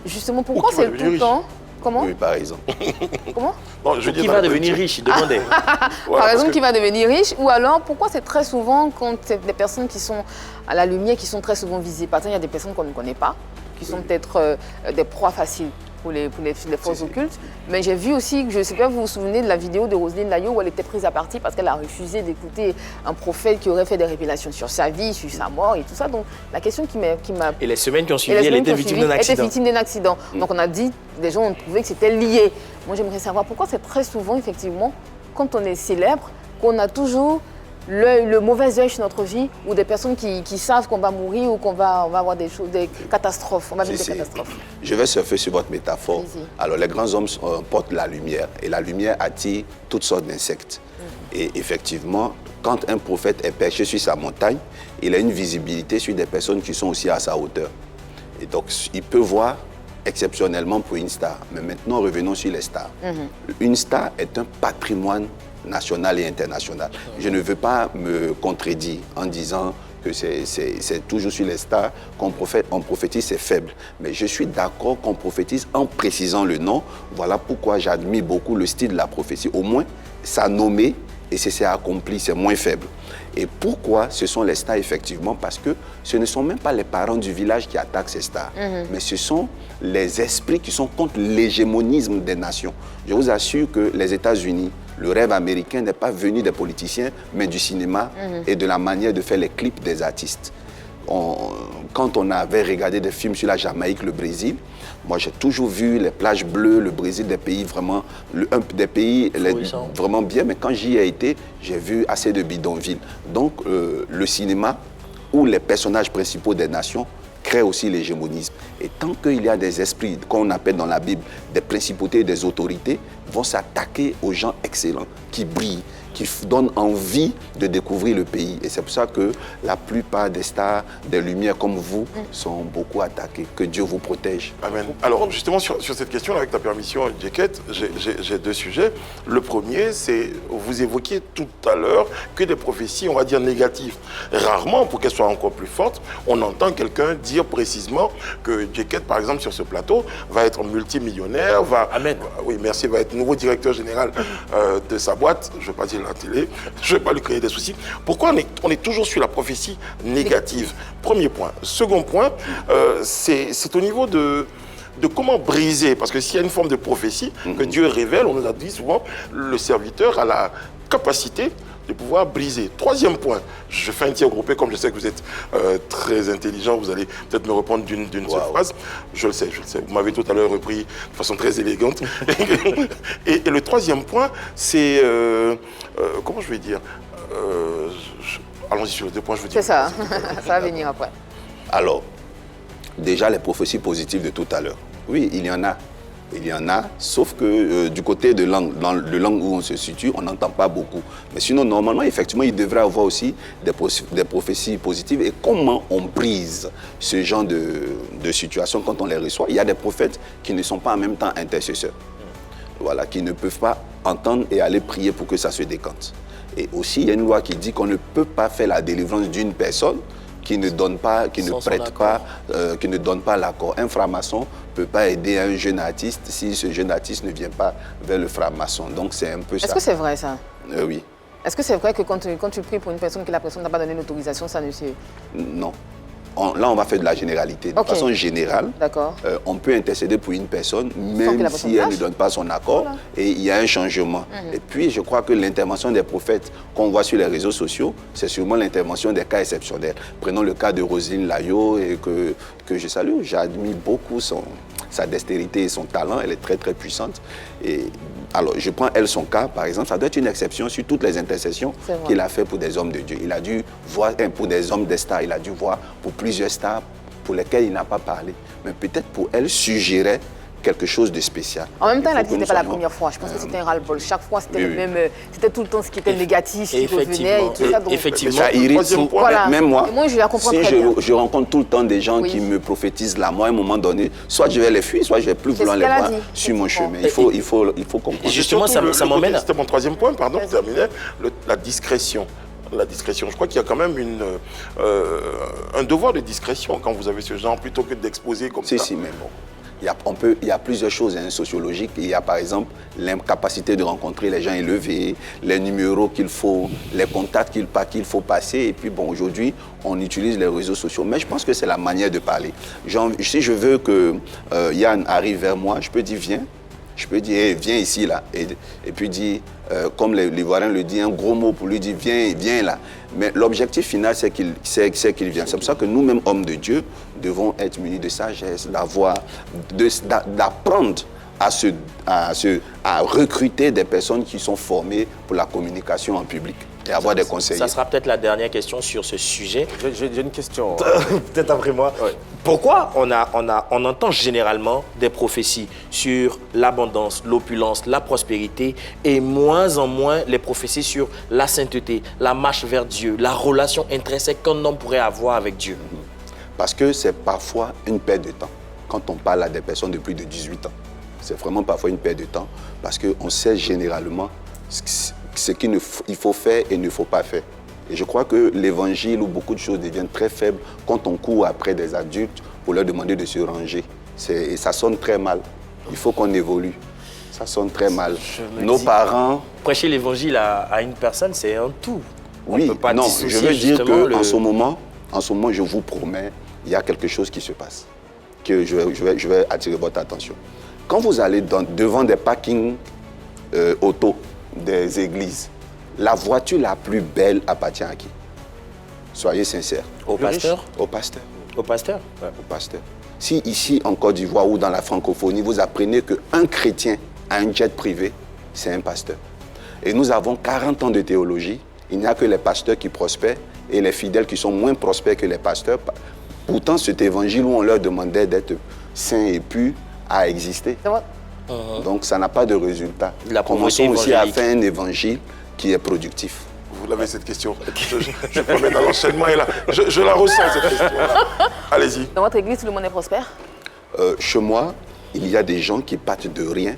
[SPEAKER 4] Justement, pourquoi
[SPEAKER 1] Ou qui va
[SPEAKER 4] c'est tout
[SPEAKER 1] devenir
[SPEAKER 4] le temps... Comment?
[SPEAKER 6] Oui, par exemple.
[SPEAKER 4] Comment?
[SPEAKER 1] Non, je veux dire
[SPEAKER 3] Qui
[SPEAKER 1] dans
[SPEAKER 3] va
[SPEAKER 1] la
[SPEAKER 3] devenir
[SPEAKER 1] politique.
[SPEAKER 3] riche, demandez.
[SPEAKER 1] Voilà,
[SPEAKER 4] Par exemple,
[SPEAKER 1] parce
[SPEAKER 4] qui va devenir riche? Ou alors, pourquoi c'est très souvent quand c'est des personnes qui sont à la lumière, qui sont très souvent visées? Par exemple, il y a des personnes qu'on ne connaît pas, qui sont peut-être des proies faciles pour les forces occultes. Mais j'ai vu aussi, je ne sais pas, vous vous souvenez de la vidéo de Roselyne Layo où elle était prise à partie parce qu'elle a refusé d'écouter un prophète qui aurait fait des révélations sur sa vie, sur sa mort et tout ça. Donc la question qui m'a...
[SPEAKER 3] Et les semaines qui ont
[SPEAKER 4] Et
[SPEAKER 3] suivi,
[SPEAKER 4] la
[SPEAKER 3] elle
[SPEAKER 4] semaine
[SPEAKER 3] était
[SPEAKER 4] qui ont
[SPEAKER 3] victime
[SPEAKER 4] suivi,
[SPEAKER 3] d'un
[SPEAKER 4] elle était
[SPEAKER 3] accident.
[SPEAKER 4] victime d'un accident. Donc on a dit, les gens ont trouvé que c'était lié. Moi j'aimerais savoir pourquoi c'est très souvent, effectivement, quand on est célèbre, qu'on a toujours le mauvais œil sur notre vie ou des personnes qui savent qu'on va mourir ou qu'on va avoir des catastrophes. On va vivre des catastrophes.
[SPEAKER 6] Je vais surfer sur votre métaphore.
[SPEAKER 4] Allez-y.
[SPEAKER 6] Alors, les grands hommes portent la lumière et la lumière attire toutes sortes d'insectes. Et effectivement, quand un prophète est perché sur sa montagne, il a une visibilité sur des personnes qui sont aussi à sa hauteur. Et donc, il peut voir exceptionnellement pour une star. Mais maintenant, revenons sur les stars. Une star est un patrimoine national et international. Je ne veux pas me contredire en disant que c'est toujours sur les stars qu'on prophétise, c'est faible. Mais je suis d'accord qu'on prophétise en précisant le nom. Voilà pourquoi j'admire beaucoup le style de la prophétie. Au moins, ça nommé et c'est accompli, c'est moins faible. Et pourquoi ce sont les stars, effectivement? Parce que ce ne sont même pas les parents du village qui attaquent ces stars, mais ce sont les esprits qui sont contre l'hégémonisme des nations. Je vous assure que les États-Unis, le rêve américain n'est pas venu des politiciens, mais du cinéma et de la manière de faire les clips des artistes. Quand on avait regardé des films sur la Jamaïque, le Brésil, moi j'ai toujours vu les plages bleues, le Brésil, des pays vraiment, vraiment bien, mais quand j'y ai été, j'ai vu assez de bidonvilles. Donc le cinéma où les personnages principaux des nations créent aussi l'hégémonisme. Et tant qu'il y a des esprits, qu'on appelle dans la Bible, des principautés et des autorités, vont s'attaquer aux gens excellents qui brillent, qui donnent envie de découvrir le pays. Et c'est pour ça que la plupart des stars, des lumières comme vous, sont beaucoup attaquées. Que Dieu vous protège.
[SPEAKER 1] Amen. Alors justement sur cette question, avec ta permission, Djeket, j'ai deux sujets. Le premier, c'est, vous évoquiez tout à l'heure que des prophéties, on va dire négatives. Rarement, pour qu'elles soient encore plus fortes, on entend quelqu'un dire précisément que Djeket, par exemple, sur ce plateau, va être multimillionnaire,
[SPEAKER 3] Amen.
[SPEAKER 1] Oui, merci, va être nouveau directeur général de sa boîte. Je ne veux pas dire la télé, je ne vais pas lui créer des soucis. Pourquoi on est toujours sur la prophétie négative? Premier point. Second point, c'est au niveau de comment briser, parce que s'il y a une forme de prophétie que Dieu révèle, on nous a dit souvent, le serviteur a la capacité de pouvoir briser. Troisième point, je fais un tir groupé, comme je sais que vous êtes très intelligent, vous allez peut-être me répondre d'une seule phrase. Je le sais. Vous m'avez tout à l'heure repris de façon très élégante. et le troisième point, c'est, comment je vais dire, allons-y sur les deux points, je vous dis.
[SPEAKER 4] C'est ça, ça va venir après.
[SPEAKER 6] Alors, déjà les prophéties positives de tout à l'heure. Oui, il y en a. Il y en a, sauf que du côté de langue, dans le langue où on se situe, on n'entend pas beaucoup. Mais sinon, normalement, effectivement, il devrait avoir aussi des prophéties positives. Et comment on brise ce genre de situation quand on les reçoit? Il y a des prophètes qui ne sont pas en même temps intercesseurs. Voilà, qui ne peuvent pas entendre et aller prier pour que ça se décante. Et aussi, il y a une loi qui dit qu'on ne peut pas faire la délivrance d'une personne qui ne donne pas, qui ne prête pas, qui ne donne pas l'accord. Un franc-maçon ne peut pas aider un jeune artiste si ce jeune artiste ne vient pas vers le franc-maçon. Donc c'est un peu ça.
[SPEAKER 4] Est-ce que c'est vrai ça?
[SPEAKER 6] Oui.
[SPEAKER 4] Est-ce que c'est vrai que quand tu pries pour une personne que la personne n'a pas donné l'autorisation, ça ne se...
[SPEAKER 6] Non. Là, on va faire de la généralité. De façon générale, on peut intercéder pour une personne, même si elle ne donne pas son accord, et il y a un changement. Et puis, je crois que l'intervention des prophètes qu'on voit sur les réseaux sociaux, c'est sûrement l'intervention des cas exceptionnels. Prenons le cas de Roselyne Layo, et que je salue. J'admire beaucoup sa dextérité et son talent. Elle est très, très puissante. Et alors, je prends elle son cas, par exemple, ça doit être une exception sur toutes les intercessions qu'il a fait pour des hommes de Dieu. Il a dû voir pour des hommes des stars, il a dû voir pour plusieurs stars pour lesquelles il n'a pas parlé. Mais peut-être pour elle suggérait quelque chose de spécial.
[SPEAKER 4] En même temps, elle a dit que ce n'était pas la première fois. Je pense que c'était un ras-le-bol. Chaque fois, c'était le même. C'était tout le temps ce qui était négatif, qui revenait et tout ça. Donc,
[SPEAKER 3] effectivement.
[SPEAKER 6] Ça irrite. Même moi,
[SPEAKER 4] je la comprends
[SPEAKER 6] si
[SPEAKER 4] très bien.
[SPEAKER 6] je rencontre tout le temps des gens qui me prophétisent la mort, à un moment donné, soit je vais les fuir, soit je ne vais plus vouloir les voir sur mon chemin. Il faut comprendre.
[SPEAKER 3] Justement, ça m'emmène.
[SPEAKER 1] C'était mon troisième point, pardon, je terminais. La discrétion. La discrétion. Je crois qu'il y a quand même un devoir de discrétion quand vous avez ce genre, plutôt que d'exposer comme ça.
[SPEAKER 6] Si, mais bon. Il y a plusieurs choses sociologiques. Il y a par exemple l'incapacité de rencontrer les gens élevés, les numéros qu'il faut, les contacts qu'il faut passer. Et puis bon, aujourd'hui, on utilise les réseaux sociaux. Mais je pense que c'est la manière de parler. Si je veux que Yann arrive vers moi, je peux dire viens. Je peux dire hey, viens ici là. Et puis dire, comme l'Ivoirien le dit, un gros mot pour lui dire viens là. Mais l'objectif final, c'est qu'il vienne. C'est pour ça que nous-mêmes, hommes de Dieu, devons être munis de sagesse, d'apprendre à recruter des personnes qui sont formées pour la communication en public et avoir des conseillers.
[SPEAKER 3] Ça sera peut-être la dernière question sur ce sujet.
[SPEAKER 2] J'ai une question.
[SPEAKER 3] Peut-être après moi. Ouais. Pourquoi on entend généralement des prophéties sur l'abondance, l'opulence, la prospérité et moins en moins les prophéties sur la sainteté, la marche vers Dieu, la relation intrinsèque qu'un homme pourrait avoir avec Dieu?
[SPEAKER 6] Parce que c'est parfois une perte de temps quand on parle à des personnes de plus de 18 ans. C'est vraiment parfois une perte de temps parce qu'on sait généralement ce qu'il faut faire et ne faut pas faire. Et je crois que l'évangile ou beaucoup de choses deviennent très faibles quand on court après des adultes pour leur demander de se ranger. Et ça sonne très mal. Il faut qu'on évolue. Ça sonne très mal. Nos parents...
[SPEAKER 3] Prêcher l'évangile à une personne, c'est un tout.
[SPEAKER 6] Oui, non, je veux dire qu'en ce moment, je vous promets, il y a quelque chose qui se passe. Que je vais attirer votre attention. Quand vous allez devant des parkings auto des églises, la voiture la plus belle appartient à qui? Soyez sincères.
[SPEAKER 3] Au pasteur?
[SPEAKER 6] Au pasteur.
[SPEAKER 3] Au pasteur?
[SPEAKER 6] Ouais, au pasteur. Si ici, en Côte d'Ivoire ou dans la francophonie, vous apprenez qu'un chrétien a un jet privé, c'est un pasteur. Et nous avons 40 ans de théologie. Il n'y a que les pasteurs qui prospèrent et les fidèles qui sont moins prospères que les pasteurs. Pourtant, cet évangile où on leur demandait d'être saints et purs a existé. Donc, ça n'a pas de résultat. Commençons aussi à faire un évangile qui est productif.
[SPEAKER 1] Vous l'avez cette question. Je peux mettre dans l'enchaînement et là, je la ressens cette question. Allez-y.
[SPEAKER 4] Dans votre église, tout le monde est prospère?
[SPEAKER 6] Chez moi, il y a des gens qui partent de rien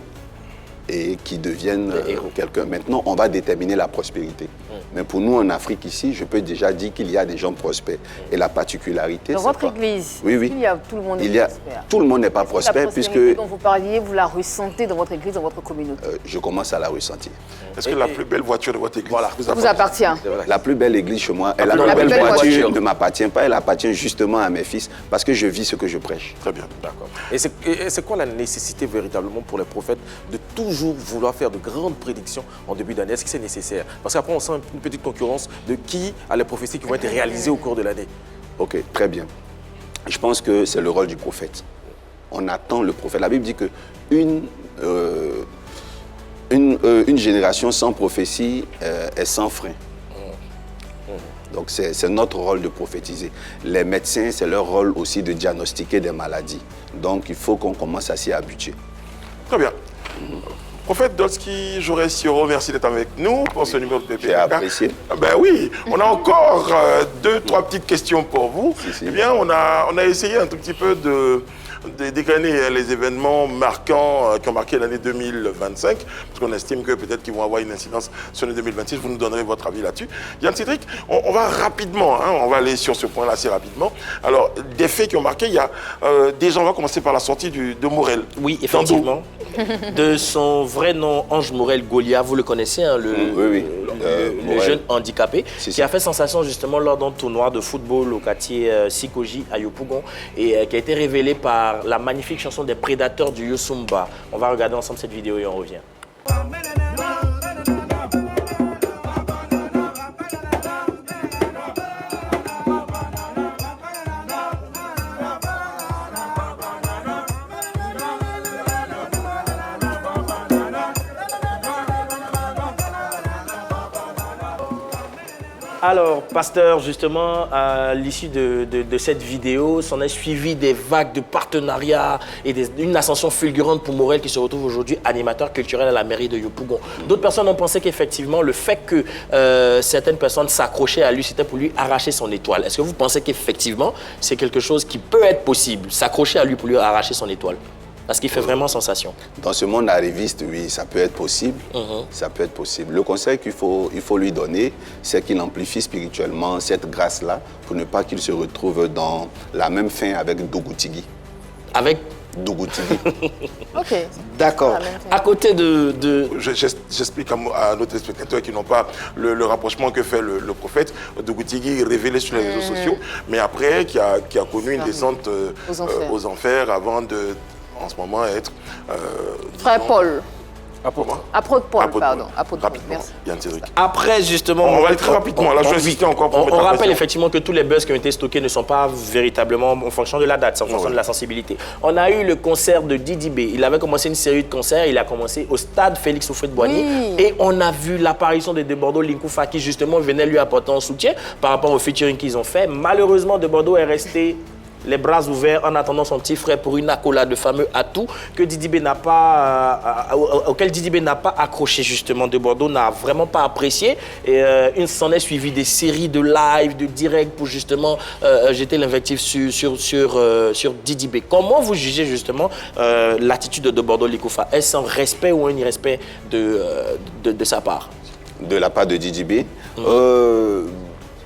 [SPEAKER 6] et qui deviennent quelqu'un. Maintenant, on va déterminer la prospérité. Mais pour nous, en Afrique, ici, je peux déjà dire qu'il y a des gens prospères. Et la particularité,
[SPEAKER 4] dans votre église,
[SPEAKER 6] oui.
[SPEAKER 4] Il y a tout le monde est prospère.
[SPEAKER 6] Tout le monde n'est pas prospère, puisque...
[SPEAKER 4] La dont vous parliez, vous la ressentez dans votre église, dans votre communauté?
[SPEAKER 6] Je commence à la ressentir.
[SPEAKER 1] Est-ce que la plus belle voiture de votre église
[SPEAKER 4] vous appartient?
[SPEAKER 6] La plus belle église chez moi, la plus belle voiture ne m'appartient pas, elle appartient justement à mes fils, parce que je vis ce que je prêche.
[SPEAKER 1] Très bien, d'accord.
[SPEAKER 2] Et c'est quoi la nécessité véritablement pour les prophètes de toujours vouloir faire de grandes prédictions en début d'année? Est-ce que c'est nécessaire? Parce qu'après, on sent une petite concurrence de qui a les prophéties qui vont être réalisées au cours de l'année.
[SPEAKER 6] Ok, très bien. Je pense que c'est le rôle du prophète. On attend le prophète. La Bible dit que une génération sans prophétie est sans frein. Donc c'est notre rôle de prophétiser. Les médecins, c'est leur rôle aussi de diagnostiquer des maladies. Donc il faut qu'on commence à s'y habituer.
[SPEAKER 1] Très bien. Prophète Dolski, Jaurès Siro, merci d'être avec nous pour ce numéro de PPK.
[SPEAKER 6] J'ai apprécié.
[SPEAKER 1] Ben oui, on a encore 2-3 petites questions pour vous.
[SPEAKER 6] Si.
[SPEAKER 1] Eh bien, on a essayé un tout petit peu de dégainer les événements marquants qui ont marqué l'année 2025, parce qu'on estime que peut-être qu'ils vont avoir une incidence sur l'année 2026. Vous nous donnerez votre avis là-dessus. Yann Cédric, on va rapidement, on va aller sur ce point-là assez rapidement. Alors, des faits qui ont marqué, il y a déjà, on va commencer par la sortie de Morel.
[SPEAKER 3] Oui, effectivement. De son vrai nom, Ange Morel Goliath, vous le connaissez, hein, le jeune handicapé, qui a fait sensation justement lors d'un tournoi de football au quartier Sikoji à Yopougon, et qui a été révélé par la magnifique chanson des Prédateurs du Yosumba. On va regarder ensemble cette vidéo et on revient. Alors, pasteur, justement, à l'issue de cette vidéo, s'en est suivi des vagues de partenariats et une ascension fulgurante pour Morel qui se retrouve aujourd'hui animateur culturel à la mairie de Yopougon. D'autres personnes ont pensé qu'effectivement, le fait que certaines personnes s'accrochaient à lui, c'était pour lui arracher son étoile. Est-ce que vous pensez qu'effectivement, c'est quelque chose qui peut être possible, s'accrocher à lui pour lui arracher son étoile? Parce qu'il fait vraiment sensation.
[SPEAKER 6] Dans ce monde arriviste, oui, ça peut être possible. Ça peut être possible. Le conseil qu'il faut lui donner, c'est qu'il amplifie spirituellement cette grâce-là pour ne pas qu'il se retrouve dans la même fin avec Dougoutigui.
[SPEAKER 3] Avec
[SPEAKER 6] Dougoutigui.
[SPEAKER 4] Ok.
[SPEAKER 3] D'accord. À côté de...
[SPEAKER 1] J'explique à nos téléspectateurs qui n'ont pas le rapprochement que fait le prophète. Dougoutigui révélé sur les réseaux sociaux, mais après qui a connu une descente aux enfers avant de... en ce moment être...
[SPEAKER 4] Frère Paul.
[SPEAKER 1] Apôtre
[SPEAKER 4] Paul, pardon. Apôtre Paul,
[SPEAKER 1] merci. Yann Cédric.
[SPEAKER 3] Après, justement...
[SPEAKER 1] On va aller très rapidement. Là, je vais insister encore pour
[SPEAKER 3] on rappelle effectivement que tous les buzz qui ont été stockés ne sont pas véritablement en fonction de la date, c'est en fonction de la sensibilité. On a eu le concert de Didi B. Il avait commencé une série de concerts. Il a commencé au stade Félix Houphouët-Boigny. Oui. Et on a vu l'apparition de Bordeaux Linkoufa qui, justement, venait lui apporter un soutien par rapport au featuring qu'ils ont fait. Malheureusement, De Bordeaux est resté... les bras ouverts en attendant son petit frère pour une accolade, de fameux atout que Didi B n'a pas, auquel Didi B n'a pas accroché justement. De Bordeaux n'a vraiment pas apprécié et il s'en est suivi des séries de live, de direct pour justement jeter l'invective sur Didi B. Comment vous jugez justement l'attitude de Bordeaux Linkoufa? Est-ce un respect ou un irrespect de sa part?
[SPEAKER 6] De la part de Didi B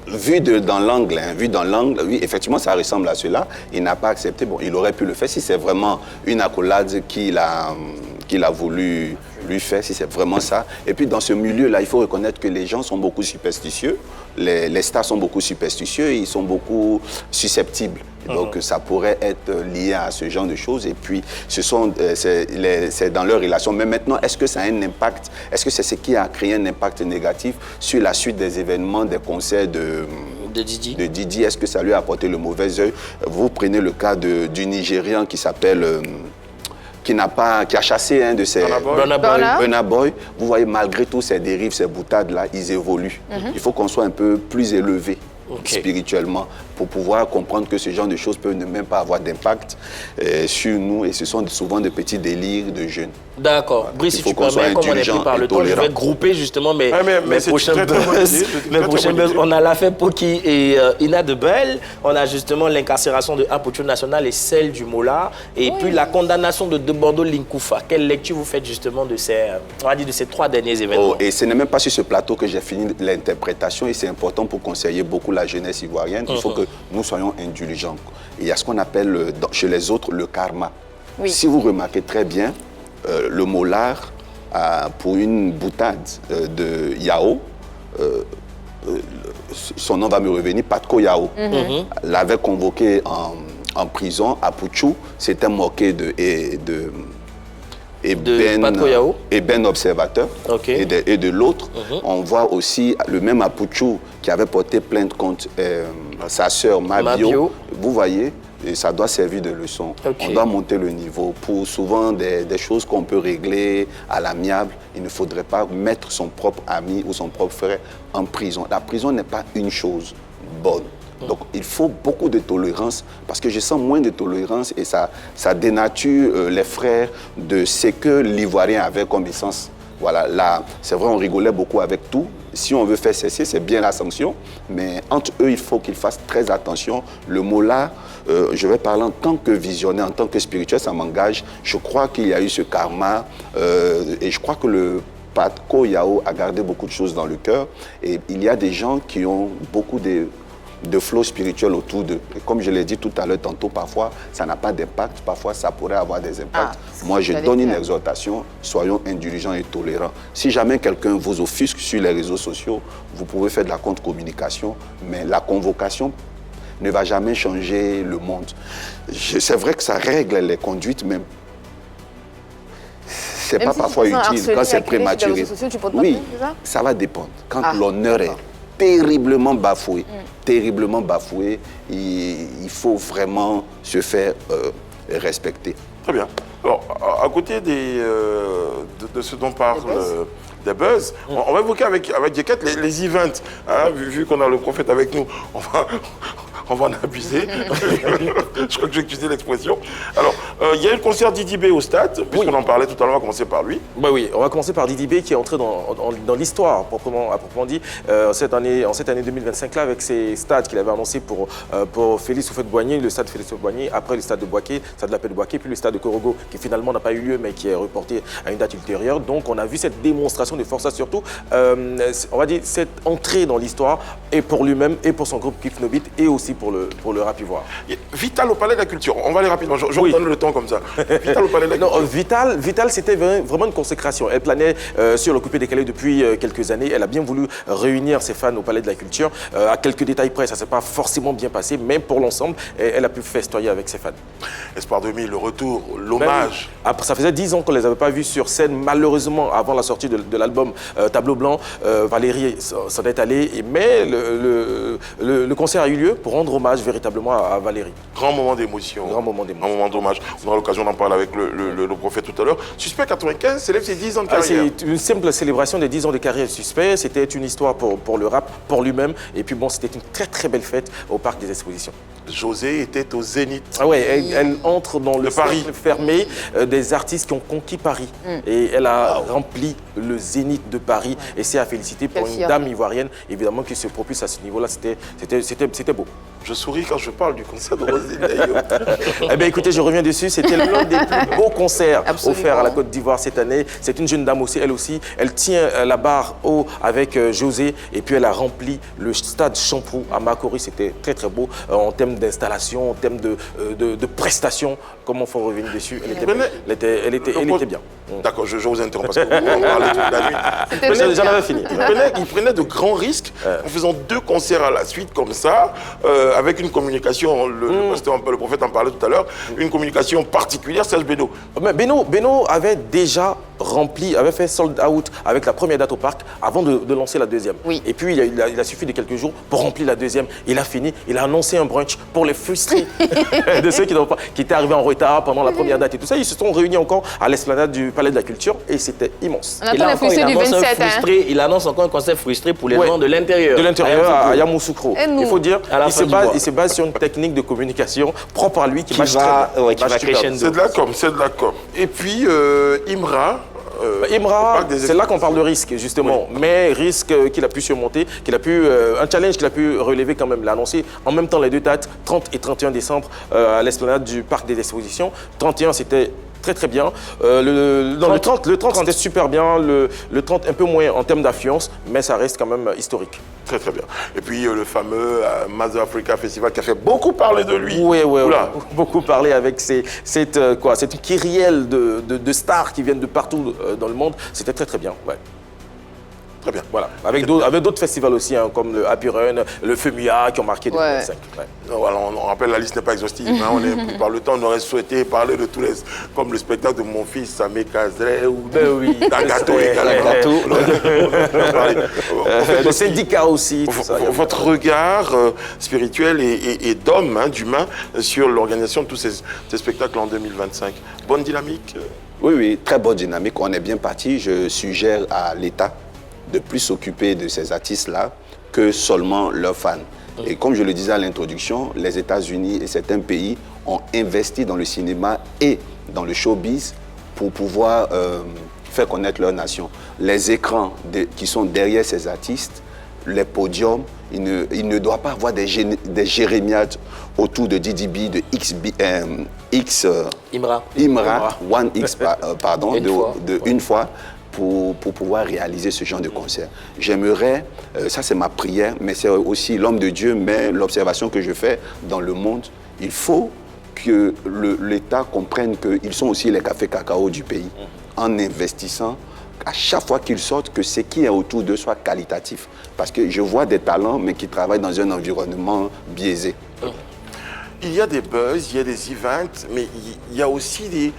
[SPEAKER 6] Vu dans l'angle, oui, effectivement, ça ressemble à cela. Il n'a pas accepté. Bon, il aurait pu le faire si c'est vraiment une accolade qu'il a voulu lui faire, si c'est vraiment ça. Et puis, dans ce milieu-là, il faut reconnaître que les gens sont beaucoup superstitieux. Les stars sont beaucoup superstitieux et ils sont beaucoup susceptibles. Donc, ça pourrait être lié à ce genre de choses. Et puis, c'est dans leur relation. Mais maintenant, est-ce que ça a un impact? Est-ce que c'est ce qui a créé un impact négatif sur la suite des événements, des concerts de Didi? Est-ce que ça lui a apporté le mauvais œil? Vous prenez le cas du Nigérian qui s'appelle... qui a chassé un de ses... Burna Boy. Vous voyez, malgré tout ces dérives, ces boutades-là, ils évoluent. Il faut qu'on soit un peu plus élevé spirituellement pour pouvoir comprendre que ce genre de choses peuvent ne même pas avoir d'impact sur nous. Et ce sont souvent de petits délires de jeunes.
[SPEAKER 3] D'accord. Brice, si tu permets, comme on est pris par le temps, je vais grouper justement mes prochains buzz. On a l'affaire Poki et Ina de Bell. On a justement l'incarcération de Apocho National et celle du Mola. Et puis la condamnation de Bordeaux Linkoufa. Quelle lecture vous faites justement de ces 3 derniers événements?
[SPEAKER 6] Et ce n'est même pas sur ce plateau que j'ai fini l'interprétation. Et c'est important pour conseiller beaucoup la jeunesse ivoirienne. Il faut que nous soyons indulgents. Il y a ce qu'on appelle chez les autres le karma. Oui. Si vous remarquez très bien, le Molard, pour une boutade de Yao, son nom va me revenir, Patko Yao, l'avait convoqué en prison à Pouchou, s'était moqué de Ben Observateur et de l'autre. On voit aussi le même Apouchou qui avait porté plainte contre sa sœur Mabio. Vous voyez, et ça doit servir de leçon. On doit monter le niveau. Pour souvent des choses qu'on peut régler à l'amiable, il ne faudrait pas mettre son propre ami ou son propre frère en prison. La prison n'est pas une chose bonne. Donc, il faut beaucoup de tolérance, parce que je sens moins de tolérance et ça dénature les frères de ce que l'Ivoirien avait comme essence. Voilà, là, c'est vrai, on rigolait beaucoup avec tout. Si on veut faire cesser, c'est bien la sanction, mais entre eux, il faut qu'ils fassent très attention. Le mot là, je vais parler en tant que visionnaire, en tant que spirituel, ça m'engage. Je crois qu'il y a eu ce karma et je crois que le Patko Yao a gardé beaucoup de choses dans le cœur. Et il y a des gens qui ont beaucoup de flow spirituel autour d'eux. Et comme je l'ai dit tout à l'heure, tantôt, parfois, ça n'a pas d'impact, parfois, ça pourrait avoir des impacts. Moi, je donne une exhortation, soyons indulgents et tolérants. Si jamais quelqu'un vous offusque sur les réseaux sociaux, vous pouvez faire de la contre-communication, mais la convocation ne va jamais changer le monde. C'est vrai que ça règle les conduites, mais c'est pas parfois utile quand c'est prématuré. Oui, ça va dépendre. Quand l'honneur est terriblement bafoué, il faut vraiment se faire respecter.
[SPEAKER 1] Très bien. Alors, à côté de ce dont parle des buzz, on va évoquer avec Djeket les events. Hein, vu qu'on a le prophète avec nous, on va en abuser. Je crois que j'ai utilisé l'expression. Alors, il y a eu le concert Didi B au stade, puisqu'on en parlait tout à l'heure, on va commencer par lui.
[SPEAKER 2] Bah oui, on va commencer par Didi B qui est entré dans l'histoire, à proprement dit, en cette année 2025-là, avec ces stades qu'il avait annoncés pour Félix Houphouët-Boigny, le stade Félix Houphouët-Boigny, après le stade de Boaké, le stade de la Paix de Boaké, puis le stade de Korogo, qui finalement n'a pas eu lieu, mais qui est reporté à une date ultérieure. Donc, on a vu cette démonstration de force, surtout, on va dire, cette entrée dans l'histoire, et pour lui-même, et pour son groupe Kif Nobit, et aussi pour le rap ivoire.
[SPEAKER 1] Vital au Palais de la Culture, on va aller rapidement, je vous donne le temps comme ça. Vital au Palais de la Culture.
[SPEAKER 2] Non, Vital c'était vraiment une consécration. Elle planait sur le coupé décalé depuis quelques années. Elle a bien voulu réunir ses fans au Palais de la Culture. À quelques détails près, ça ne s'est pas forcément bien passé, mais pour l'ensemble, elle a pu festoyer avec ses fans. Espoir
[SPEAKER 1] 2000, le retour, l'hommage.
[SPEAKER 2] Après, ça faisait 10 ans qu'on ne les avait pas vus sur scène, malheureusement, avant la sortie de l'album Tableau Blanc. Valérie s'en est allée, mais le concert a eu lieu pour rendre hommage véritablement à Valérie.
[SPEAKER 1] Grand moment d'émotion.
[SPEAKER 2] Grand moment d'émotion.
[SPEAKER 1] Grand moment d'hommage. On aura l'occasion d'en parler avec le prophète tout à l'heure. Suspect 95 célèbre ses 10 ans de carrière.
[SPEAKER 2] C'est une simple célébration des 10 ans de carrière de Suspect. C'était une histoire pour le rap, pour lui-même. Et puis bon, c'était une très très belle fête au Parc des Expositions.
[SPEAKER 1] José était au Zénith.
[SPEAKER 2] Ah ouais, elle entre dans le cercle fermé des artistes qui ont conquis Paris. Et elle a rempli le Zénith de Paris. Et c'est à féliciter pour une dame ivoirienne, évidemment, qui se propulse à ce niveau-là. C'était beau.
[SPEAKER 1] Je souris quand je parle du concert de Roselyne d'ailleurs.
[SPEAKER 2] Eh bien, écoutez, je reviens dessus. C'était l'un des plus beaux concerts offerts à la Côte d'Ivoire cette année. C'est une jeune dame aussi, elle aussi. Elle tient la barre haut avec José. Et puis, elle a rempli le stade Champrou à Makori. C'était très, très beau en termes d'installation, en termes de prestations. Comment il faut revenir dessus? Elle était bien.
[SPEAKER 1] D'accord, je vous interromps parce que vous parlez toute la nuit.
[SPEAKER 2] J'en avais fini.
[SPEAKER 1] Il prenait de grands risques en faisant 2 concerts à la suite comme ça, avec une communication, le prophète en parlait tout à l'heure, une communication particulière, Serge Beno.
[SPEAKER 2] Mais Beno avait déjà avait fait sold out avec la première date au parc avant de lancer la deuxième.
[SPEAKER 4] Oui.
[SPEAKER 2] Et puis il a suffi de quelques jours pour remplir la deuxième. Il a fini, il a annoncé un brunch pour les frustrés de ceux qui étaient arrivés en retard pendant la première date et tout ça. Ils se sont réunis encore à l'esplanade du Palais de la Culture et c'était immense.
[SPEAKER 4] On attend les frustrés du 27.
[SPEAKER 3] Il annonce encore un concert frustré pour les gens de l'intérieur.
[SPEAKER 2] De l'intérieur à Yamoussoukro. Il faut dire,
[SPEAKER 3] il
[SPEAKER 2] se base sur une technique de communication propre à lui qui marche
[SPEAKER 3] crescendo.
[SPEAKER 1] C'est de la com. Et puis Imra.
[SPEAKER 2] C'est là qu'on parle de risque, justement. Oui. Mais risque qu'il a pu surmonter, un challenge qu'il a pu relever quand même. Il a annoncé en même temps les 2 dates, 30 et 31 décembre, à l'esplanade du Parc des Expositions. 31, c'était très très bien. Le 30 c'était super bien. Le 30 un peu moins en termes d'affluence, mais ça reste quand même historique.
[SPEAKER 1] Très très bien. Et puis le fameux Mother Africa Festival qui a fait beaucoup parler de lui.
[SPEAKER 2] Oui, beaucoup parler avec cette kyrielle de stars qui viennent de partout dans le monde. C'était très très bien. Ouais.
[SPEAKER 1] Très bien.
[SPEAKER 2] Voilà. Avec d'autres festivals aussi, hein, comme le Happy Run, le FEMUA qui ont marqué 2025. Ouais.
[SPEAKER 1] Voilà, on rappelle, la liste n'est pas exhaustive. Hein, par le temps, on aurait souhaité parler de tous les... Comme le spectacle de mon fils, Samé Kazre, ou
[SPEAKER 2] Gâteau également. Le syndicat aussi.
[SPEAKER 1] Votre regard spirituel et d'homme, d'humain, sur l'organisation de tous ces spectacles en 2025. Bonne dynamique?
[SPEAKER 6] Oui, très bonne dynamique. On est bien parti. Je suggère à l'État de plus s'occuper de ces artistes-là que seulement leurs fans. Et comme je le disais à l'introduction, les États-Unis et certains pays ont investi dans le cinéma et dans le showbiz pour pouvoir faire connaître leur nation. Les écrans qui sont derrière ces artistes, les podiums, il ne doit pas avoir des jérémiades autour de DDB, de
[SPEAKER 3] Imra,
[SPEAKER 6] 1X, pardon, une fois pour pouvoir réaliser ce genre de concert. J'aimerais, ça c'est ma prière, mais c'est aussi l'homme de Dieu, mais l'observation que je fais dans le monde, il faut que l'État comprenne qu'ils sont aussi les cafés cacao du pays, en investissant à chaque fois qu'ils sortent, que ce qui est autour d'eux soit qualitatif. Parce que je vois des talents, mais qui travaillent dans un environnement biaisé.
[SPEAKER 1] Il y a des buzz, il y a des events, mais il y a aussi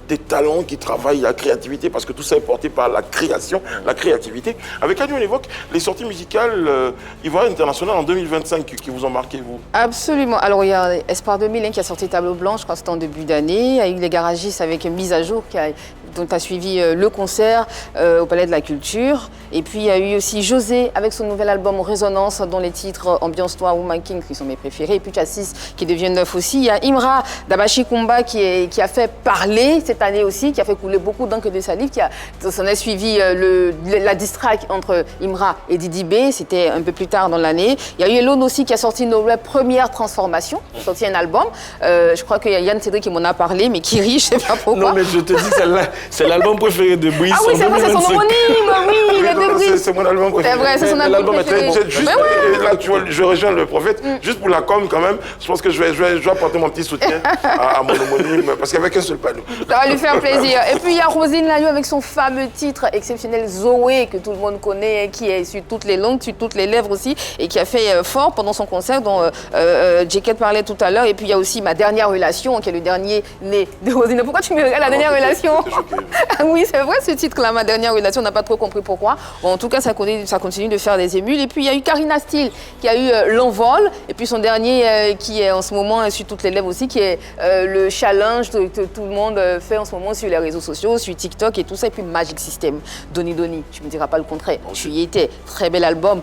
[SPEAKER 1] des talents qui travaillent la créativité, parce que tout ça est porté par la création, la créativité. Avec Annie, on évoque les sorties musicales ivoiriennes internationales en 2025 qui vous ont marqué, vous.
[SPEAKER 4] Absolument. Alors, il y a Espoir 2000 qui a sorti Tableau Blanc, je crois que c'était en début d'année. Il y a eu les Garagistes avec Mise à jour, dont a suivi le concert au Palais de la Culture. Et puis, il y a eu aussi José avec son nouvel album Résonance, dont les titres Ambiance-toi, Woman King, qui sont mes préférés. Et puis, Chassis, qui devient neuf aussi. Il y a Imra d'Abachi Kumba qui a fait parler cette année aussi, qui a fait couler beaucoup d'encre de salive, s'en a suivi la diss track entre Imra et Didi B, c'était un peu plus tard dans l'année. Il y a eu Elon aussi qui a sorti nos premières transformations, qui a sorti un album. Je crois qu'il y a Yann Cédric qui m'en a parlé, mais qui rit, je ne sais pas pourquoi.
[SPEAKER 2] Non, mais je te dis, c'est l'album préféré de Brice.
[SPEAKER 4] Ah oui, c'est vrai, c'est son homonyme, oui, les deux Brice.
[SPEAKER 1] C'est mon album préféré.
[SPEAKER 4] C'est vrai, c'est son album préféré.
[SPEAKER 1] Là, tu vois, je rejoins le prophète, juste pour la com quand même, je pense que je vais apporter mon petit soutien à mon homonyme, parce qu'avec un seul panneau.
[SPEAKER 4] Ça va lui faire plaisir. Et puis il y a Roselyne Layo avec son fameux titre exceptionnel Zoé, que tout le monde connaît, qui est sur toutes les langues, sur toutes les lèvres aussi, et qui a fait fort pendant son concert, dont J.K. parlait tout à l'heure. Et puis il y a aussi Ma dernière relation, qui est le dernier né de Roselyne. Pourquoi tu me regardes La dernière relation? Oui, c'est vrai, ce titre-là, Ma dernière relation, on n'a pas trop compris pourquoi. Bon, en tout cas, ça continue de faire des émules. Et puis il y a eu Karina Steele, qui a eu L'Envol, et puis son dernier, qui est en ce moment sur toutes les lèvres aussi, qui est le challenge que tout le monde fait en ce moment sur les réseaux sociaux, sur TikTok et tout ça. Et puis Magic System, Doni, tu me diras pas le contraire. Tu y étais, très bel album.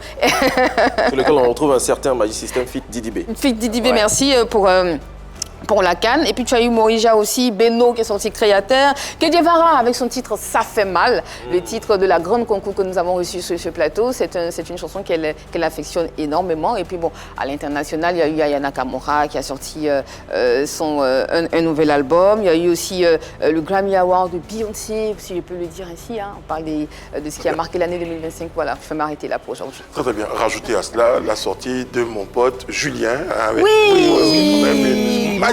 [SPEAKER 2] Sur lequel on retrouve un certain Magic System Fit Didi B.
[SPEAKER 4] Fit Didi B, ouais. Merci pour la Cannes. Et puis tu as eu Morija aussi, Beno qui est sorti créateur, Kedjevara avec son titre Ça fait mal, le titre de la grande concours que nous avons reçu sur ce plateau. C'est une chanson qu'elle affectionne énormément. Et puis bon, à l'international, il y a eu Ayana Kamura qui a sorti un nouvel album. Il y a eu aussi le Grammy Award de Beyoncé, si je peux le dire ainsi. Hein. On parle de ce qui a marqué l'année 2025. Voilà, je vais m'arrêter là pour aujourd'hui.
[SPEAKER 1] Très, très bien. Rajoutez à cela la sortie de mon pote Julien. Avec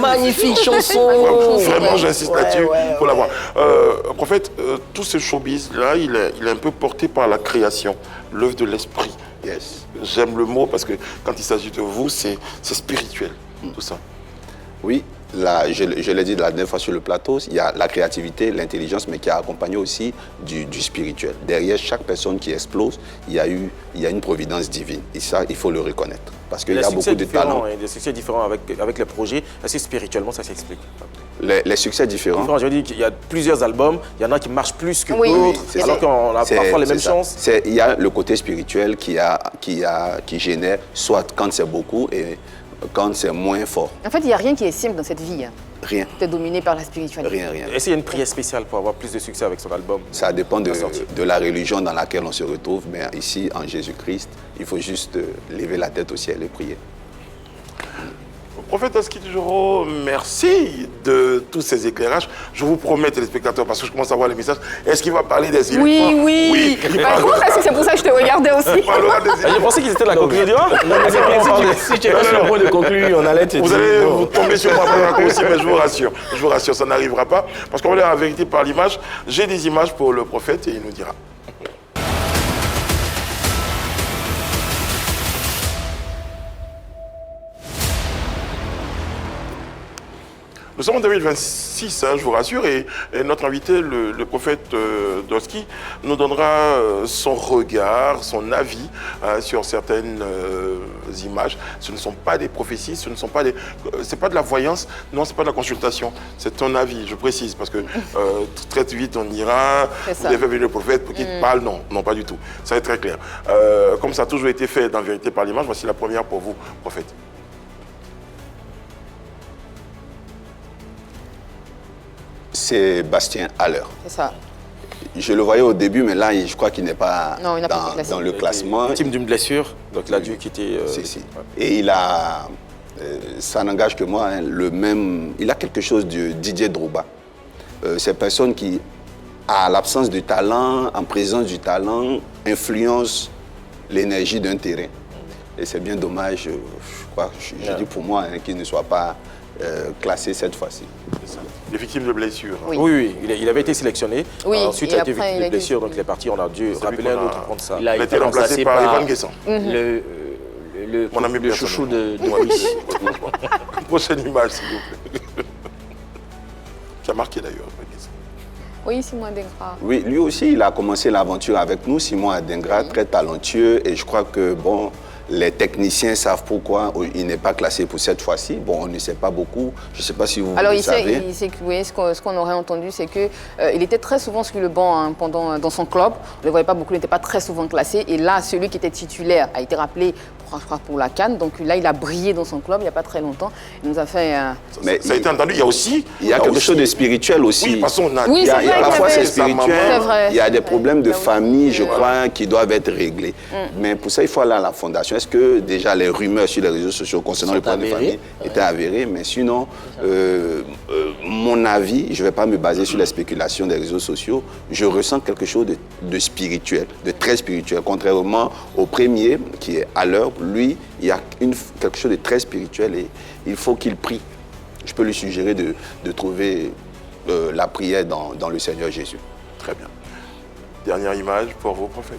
[SPEAKER 3] magnifique chanson.
[SPEAKER 1] Vraiment, j'insiste là-dessus pour l'avoir. Prophète, tout ce showbiz-là, il est un peu porté par la création, l'œuvre de l'esprit.
[SPEAKER 6] Yes.
[SPEAKER 1] J'aime le mot parce que quand il s'agit de vous, c'est spirituel, tout ça.
[SPEAKER 6] Oui, là, je l'ai dit la dernière fois sur le plateau, il y a la créativité, l'intelligence, mais qui a accompagné aussi du spirituel. Derrière chaque personne qui explose, il y a une providence divine. Et ça, il faut le reconnaître. Parce qu'il y a beaucoup de talents.
[SPEAKER 2] Des succès différents avec les projets. Est-ce que spirituellement, ça s'explique?
[SPEAKER 6] Les succès différents.
[SPEAKER 2] Je veux dire qu'il y a plusieurs albums, il y en a qui marchent plus que d'autres, alors qu'on a parfois les mêmes chances.
[SPEAKER 6] Il y a le côté spirituel qui génère, soit quand c'est beaucoup et quand c'est moins fort.
[SPEAKER 4] En fait, il n'y a rien qui est simple dans cette vie. Hein.
[SPEAKER 6] Rien.
[SPEAKER 4] Tu es dominé par la spiritualité.
[SPEAKER 6] Rien.
[SPEAKER 2] Est-ce qu'il y a une prière spéciale pour avoir plus de succès avec son album?
[SPEAKER 6] Ça dépend de la religion dans laquelle on se retrouve, mais ici, en Jésus-Christ, il faut juste lever la tête au ciel et prier.
[SPEAKER 1] Prophète Askidjoro, merci de tous ces éclairages. Je vous promets, téléspectateurs, parce que je commence à voir les messages, est-ce qu'il va parler des éléphants?
[SPEAKER 4] Oui. C'est pour ça que je te regardais aussi.
[SPEAKER 2] Je pensais qu'ils étaient la conclusion.
[SPEAKER 3] Si tu es sur le point de conclure, on allait te dire.
[SPEAKER 1] Vous allez vous tomber sur moi aussi, mais je vous rassure, ça n'arrivera pas. Parce qu'on va dire la vérité par l'image. J'ai des images pour le prophète et il nous dira. Nous sommes en 2026, hein, je vous rassure, et notre invité, le prophète Dolski, nous donnera son regard, son avis sur certaines images. Ce ne sont pas des prophéties, ce ne sont pas c'est pas de la voyance, non, c'est pas de la consultation, c'est ton avis, je précise, parce que très vite on ira, vous avez vu le prophète pour qu'il te parle, non, pas du tout. Ça va être très clair. Comme ça a toujours été fait dans Vérité par l'image, voici la première pour vous, prophète.
[SPEAKER 6] C'est Bastien Haller.
[SPEAKER 4] C'est ça.
[SPEAKER 6] Je le voyais au début, mais là, je crois qu'il n'est pas dans le classement.
[SPEAKER 2] Victime d'une blessure, donc il a dû quitter...
[SPEAKER 6] Si. Et il a, ça n'engage que moi, hein, il a quelque chose de Didier Drogba. Ces personnes qui, à l'absence du talent, en présence du talent, influencent l'énergie d'un terrain. Et c'est bien dommage, je dis pour moi, hein, qu'il ne soit pas classé cette fois-ci.
[SPEAKER 1] Les victimes de blessures.
[SPEAKER 2] Oui, il avait été sélectionné.
[SPEAKER 4] Oui,
[SPEAKER 2] ensuite, il a été victime de blessures, donc il est parti. On a dû rappeler un autre contre ça.
[SPEAKER 3] Il a
[SPEAKER 1] été remplacé par Evan Guessant.
[SPEAKER 3] Mon ami le chouchou de Louis.
[SPEAKER 1] Prochaine image, s'il vous plaît. Qui a marqué d'ailleurs, Evan Guessant.
[SPEAKER 4] Oui, Simon Adingra.
[SPEAKER 6] Oui, lui aussi, il a commencé l'aventure avec nous. Simon Adingra, très talentueux. Et je crois que, les techniciens savent pourquoi il n'est pas classé pour cette fois-ci. Bon, on ne sait pas beaucoup. Je ne sais pas si vous le savez.
[SPEAKER 4] Ce qu'on aurait entendu, c'est qu'il était très souvent sur le banc dans son club. On ne le voyait pas beaucoup, il n'était pas très souvent classé. Et là, celui qui était titulaire a été rappelé pour la CAN. Donc là, il a brillé dans son club il n'y a pas très longtemps. Il nous a fait...
[SPEAKER 6] Mais
[SPEAKER 1] ça a été entendu.
[SPEAKER 6] Il y a quelque chose de spirituel aussi.
[SPEAKER 1] Oui, parce qu'on a...
[SPEAKER 4] Oui, c'est vrai.
[SPEAKER 6] Parfois, c'est spirituel. Il y a des problèmes de famille, je crois, qui doivent être réglés. Mais pour ça, il faut aller à la fondation. Est-ce que déjà les rumeurs sur les réseaux sociaux concernant les problèmes de famille étaient avérées? Mais sinon, mon avis, je ne vais pas me baser sur les spéculations des réseaux sociaux. Je ressens quelque chose de spirituel, de très spirituel. Contrairement au premier, qui est à l'heure, lui, il y a quelque chose de très spirituel et il faut qu'il prie. Je peux lui suggérer de trouver la prière dans le Seigneur Jésus.
[SPEAKER 1] Très bien. Dernière image pour vos prophètes.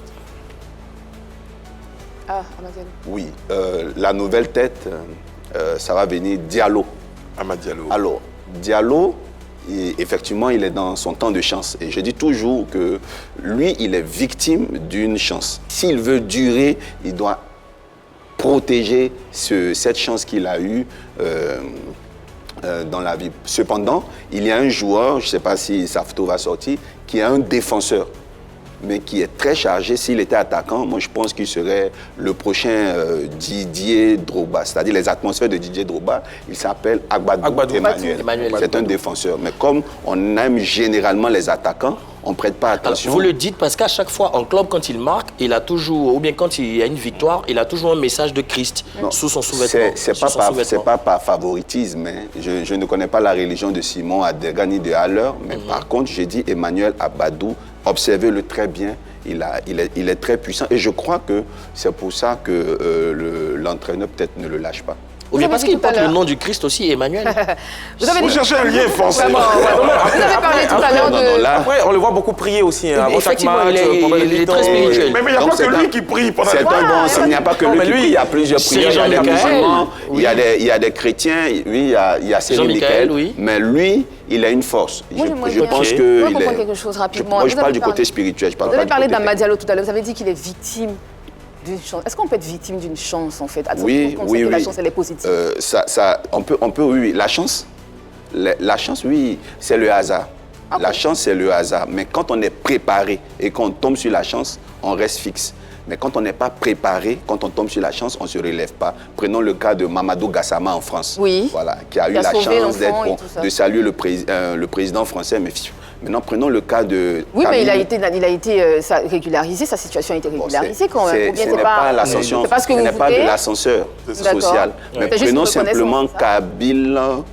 [SPEAKER 4] Amad Diallo.
[SPEAKER 6] Oui, la nouvelle tête, ça va venir Diallo.
[SPEAKER 1] Amad Diallo.
[SPEAKER 6] Alors, Diallo, effectivement, il est dans son temps de chance. Et je dis toujours que lui, il est victime d'une chance. S'il veut durer, il doit protéger cette chance qu'il a eue dans la vie. Cependant, il y a un joueur, je ne sais pas si sa photo va sortir, qui est un défenseur, mais qui est très chargé. S'il était attaquant, moi je pense qu'il serait le prochain Didier Drogba. C'est-à-dire les atmosphères de Didier Drogba, il s'appelle Agbadou Emmanuel. C'est un défenseur. Mais comme on aime généralement les attaquants, on ne prête pas attention.
[SPEAKER 3] Alors, vous le dites parce qu'à chaque fois, en club, quand il marque, il a toujours, ou bien quand il y a une victoire, il a toujours un message de Christ sous son sous-vêtement.
[SPEAKER 6] C'est pas par favoritisme. Hein. Je ne connais pas la religion de Simon Adingra ni de Haller, mais par contre, j'ai dit Emmanuel Agbadou. Observez-le très bien, il est très puissant. Et je crois que c'est pour ça que l'entraîneur peut-être ne le lâche pas.
[SPEAKER 3] Ou bien parce qu'il porte le nom du Christ aussi, Emmanuel.
[SPEAKER 1] Vous cherchez un lien forcément.
[SPEAKER 4] Vous avez parlé tout à l'heure de...
[SPEAKER 2] Après, on le voit beaucoup prier aussi. Avant chaque
[SPEAKER 3] Effectivement,
[SPEAKER 2] match,
[SPEAKER 3] il est très spirituel.
[SPEAKER 1] Mais il n'y a pas que lui qui prie pendant
[SPEAKER 6] C'est un bon signe. Il n'y a pas que lui qui prie. Il y a plusieurs prières. Il y a des musulmans, il y a des chrétiens. Oui, il y a Céline Michael. Mais lui, il a une force. Je pense que...
[SPEAKER 4] Moi, je comprends quelque chose rapidement.
[SPEAKER 6] Moi, je parle du côté spirituel.
[SPEAKER 4] Vous avez parlé d'Amad Diallo tout à l'heure. Vous avez dit qu'il est victime d'une chance. Est-ce qu'on peut être victime d'une chance, en fait?
[SPEAKER 6] Oui.
[SPEAKER 4] La chance, elle est positive.
[SPEAKER 6] On peut, oui. La chance, oui, c'est le hasard. La chance, c'est le hasard. Mais quand on est préparé et qu'on tombe sur la chance, on reste fixe. Mais quand on n'est pas préparé, quand on tombe sur la chance, on ne se relève pas. Prenons le cas de Mamadou Gassama en France.
[SPEAKER 4] Oui.
[SPEAKER 6] Voilà, qui a eu la chance de saluer le président français. Mais maintenant, prenons le cas de...
[SPEAKER 4] Oui, mais il a été régularisé, sa situation a été régularisée quand même.
[SPEAKER 6] Ce n'est pas l'ascension, ce n'est pas de l'ascenseur social. Mais prenons simplement Kabyle Liam.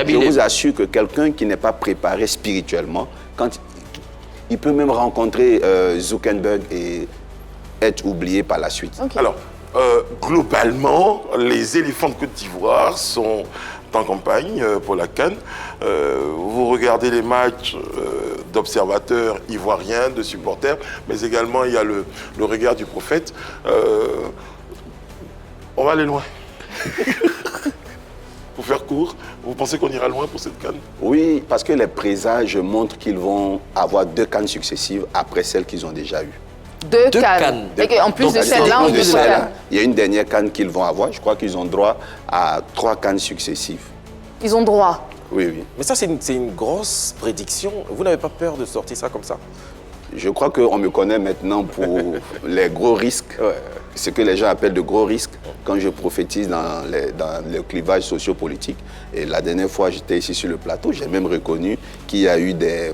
[SPEAKER 6] Je vous assure que quelqu'un qui n'est pas préparé spirituellement, il peut même rencontrer Zuckerberg et être oublié par la suite.
[SPEAKER 4] Okay.
[SPEAKER 1] Alors, globalement, les éléphants de Côte d'Ivoire sont en campagne pour la CAN. Vous regardez les matchs d'observateurs ivoiriens, de supporters, mais également il y a le regard du prophète. On va aller loin. pour faire court, vous pensez qu'on ira loin pour cette CAN?
[SPEAKER 6] Oui, parce que les présages montrent qu'ils vont avoir 2 CAN successives après celles qu'ils ont déjà eues.
[SPEAKER 4] 2 CAN. Et en plus de celle-là, on peut
[SPEAKER 6] il y a une dernière CAN qu'ils vont avoir. Je crois qu'ils ont droit à 3 CAN successives.
[SPEAKER 4] Ils ont droit?
[SPEAKER 6] Oui, oui.
[SPEAKER 2] Mais ça, c'est une grosse prédiction. Vous n'avez pas peur de sortir ça comme ça?
[SPEAKER 6] Je crois qu'on me connaît maintenant pour les gros risques, ce que les gens appellent de gros risques, quand je prophétise dans le clivage sociopolitique. Et la dernière fois, j'étais ici sur le plateau, j'ai même reconnu qu'il y a eu des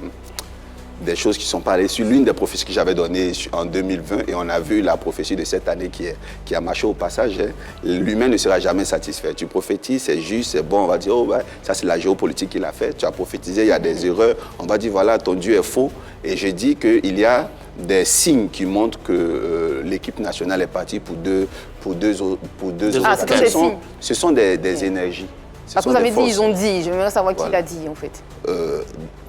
[SPEAKER 6] choses qui sont parlées sur l'une des prophéties que j'avais données en 2020 et on a vu la prophétie de cette année qui a marché au passage. Hein. L'humain ne sera jamais satisfait. Tu prophétises, c'est juste, c'est bon, on va dire, oh, ouais, ça c'est la géopolitique qu'il a fait. Tu as prophétisé, il y a des erreurs. On va dire, voilà, ton Dieu est faux. Et je dis qu'il y a des signes qui montrent que l'équipe nationale est partie pour deux autres. Ce sont des énergies.
[SPEAKER 4] Parce que vous avez dit, ils ont dit. Je voudrais savoir qui l'a dit, en fait.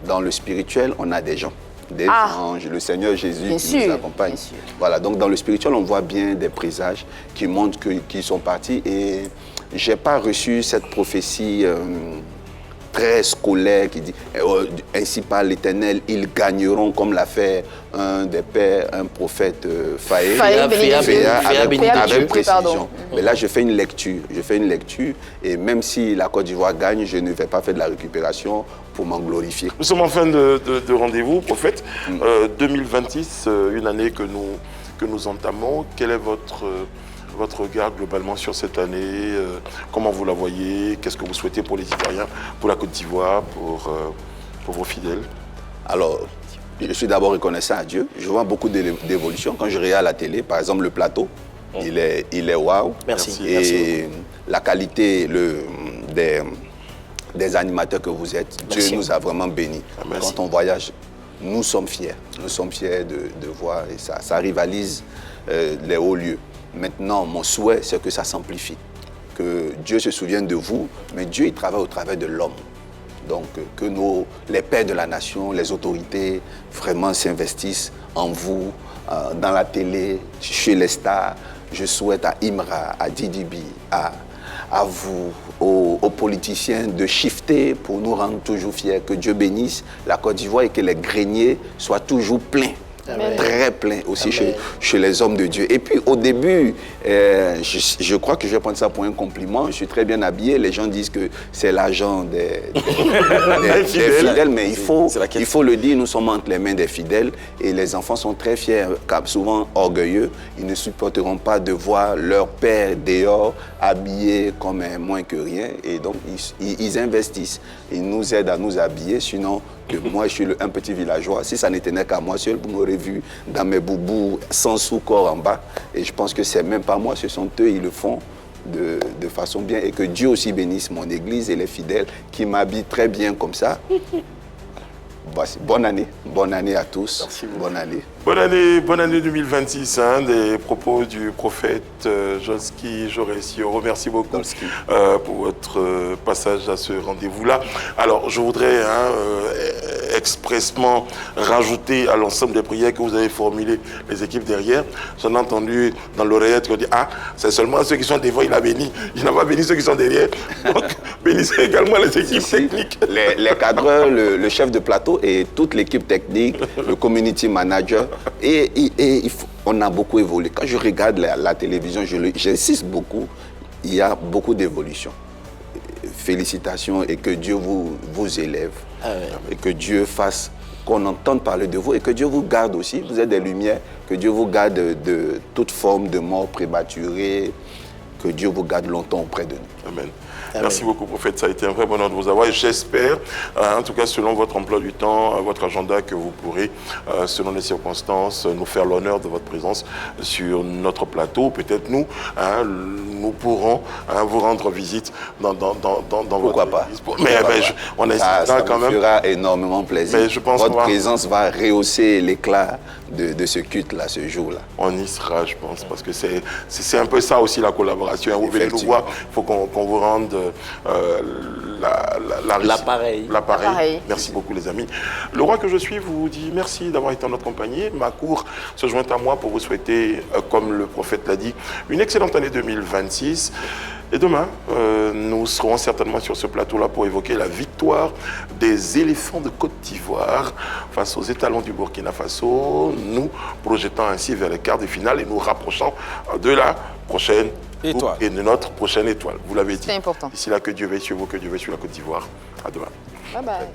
[SPEAKER 6] Dans le spirituel, on a des gens. Des anges, le Seigneur Jésus qui nous accompagne. Voilà, donc dans le spirituel, on voit bien des présages qui montrent qu'ils sont partis. Et je n'ai pas reçu cette prophétie très scolaire qui dit « Ainsi par l'Éternel, ils gagneront » comme l'a fait un des pères, un prophète Féa avec précision. Mais là, je fais une lecture. Et même si la Côte d'Ivoire gagne, je ne vais pas faire de la récupération pour m'en glorifier.
[SPEAKER 1] Nous sommes en fin de rendez-vous, prophète. 2026, une année que nous entamons. Quel est votre regard globalement sur cette année? Comment vous la voyez? Qu'est-ce que vous souhaitez pour les Ivoiriens, pour la Côte d'Ivoire, pour vos fidèles?
[SPEAKER 6] Alors, je suis d'abord reconnaissant à Dieu. Je vois beaucoup d'évolutions. Quand je regarde la télé, par exemple, le plateau, il est waouh.
[SPEAKER 3] Merci.
[SPEAKER 6] Et la qualité des animateurs que vous êtes, Dieu nous a vraiment bénis. Quand on voyage, nous sommes fiers. Nous sommes fiers de voir et ça rivalise les hauts lieux. Maintenant, mon souhait, c'est que ça s'amplifie. Que Dieu se souvienne de vous, mais Dieu, il travaille au travers de l'homme. Donc, que les pères de la nation, les autorités, vraiment s'investissent en vous, dans la télé, chez les stars. Je souhaite à Imra, à Didibi, à vous, aux politiciens de shifter pour nous rendre toujours fiers. Que Dieu bénisse la Côte d'Ivoire et que les greniers soient toujours pleins. Amen. Très plein aussi chez les hommes de Dieu. Et puis au début, je crois que je vais prendre ça pour un compliment. Je suis très bien habillé. Les gens disent que c'est l'argent des fidèles, mais il faut le dire, nous sommes entre les mains des fidèles et les enfants sont très fiers, car souvent orgueilleux. Ils ne supporteront pas de voir leur père dehors habillé comme un moins que rien. Et donc ils investissent. Ils nous aident à nous habiller, sinon que moi je suis un petit villageois. Si ça n'était qu'à moi seul, vous m'aurez vu dans mes boubous sans sous-corps en bas. Et je pense que c'est même pas moi, ce sont eux, ils le font de façon bien. Et que Dieu aussi bénisse mon église et les fidèles qui m'habillent très bien comme ça. Voici. Bonne année à tous.
[SPEAKER 1] Merci.
[SPEAKER 6] Bonne année.
[SPEAKER 1] Bonne année 2026, hein, des propos du prophète Jolski Joresio. Remercie beaucoup pour votre passage à ce rendez-vous-là. Alors, je voudrais expressement rajouter à l'ensemble des prières que vous avez formulées, les équipes derrière. J'en ai entendu dans l'oreillette qu'on dit « Ah, c'est seulement ceux qui sont devant, il a béni. Il n'a pas béni ceux qui sont derrière. » Donc, bénissez également les équipes techniques.
[SPEAKER 6] Les cadreurs, le chef de plateau et toute l'équipe technique, le community manager. On a beaucoup évolué. Quand je regarde la télévision, j'insiste beaucoup, il y a beaucoup d'évolution. Félicitations et que Dieu vous élève. Et que Dieu fasse qu'on entende parler de vous et que Dieu vous garde aussi. Vous êtes des lumières, que Dieu vous garde de toute forme de mort prématurée, que Dieu vous garde longtemps auprès de nous.
[SPEAKER 1] Amen. Merci beaucoup, prophète. Ça a été un vrai bonheur de vous avoir. Et j'espère, en tout cas, selon votre emploi du temps, votre agenda, que vous pourrez, selon les circonstances, nous faire l'honneur de votre présence sur notre plateau. Peut-être nous pourrons vous rendre visite dans
[SPEAKER 6] Pourquoi
[SPEAKER 1] votre
[SPEAKER 6] pas.
[SPEAKER 1] église. Mais on
[SPEAKER 6] ça
[SPEAKER 1] quand même.
[SPEAKER 6] Ça me fera énormément plaisir.
[SPEAKER 1] Mais je pense
[SPEAKER 6] votre présence va rehausser l'éclat de ce culte-là, ce jour-là.
[SPEAKER 1] On y sera, je pense, parce que c'est un peu ça aussi la collaboration. collaboration. Vous venez nous voir, il faut qu'on vous rende
[SPEAKER 3] l'appareil.
[SPEAKER 1] Merci beaucoup les amis. Le roi que je suis vous dit merci d'avoir été en notre compagnie. Ma cour se joint à moi pour vous souhaiter, comme le prophète l'a dit, une excellente année 2026. Et demain, nous serons certainement sur ce plateau-là pour évoquer la victoire des éléphants de Côte d'Ivoire face aux étalons du Burkina Faso, nous projetant ainsi vers les quarts de finale et nous rapprochant de la prochaine étoile et de notre prochaine étoile. Vous l'avez dit.
[SPEAKER 4] C'est important.
[SPEAKER 1] D'ici là, que Dieu veille sur vous, que Dieu veille sur la Côte d'Ivoire. À demain.
[SPEAKER 4] Bye bye.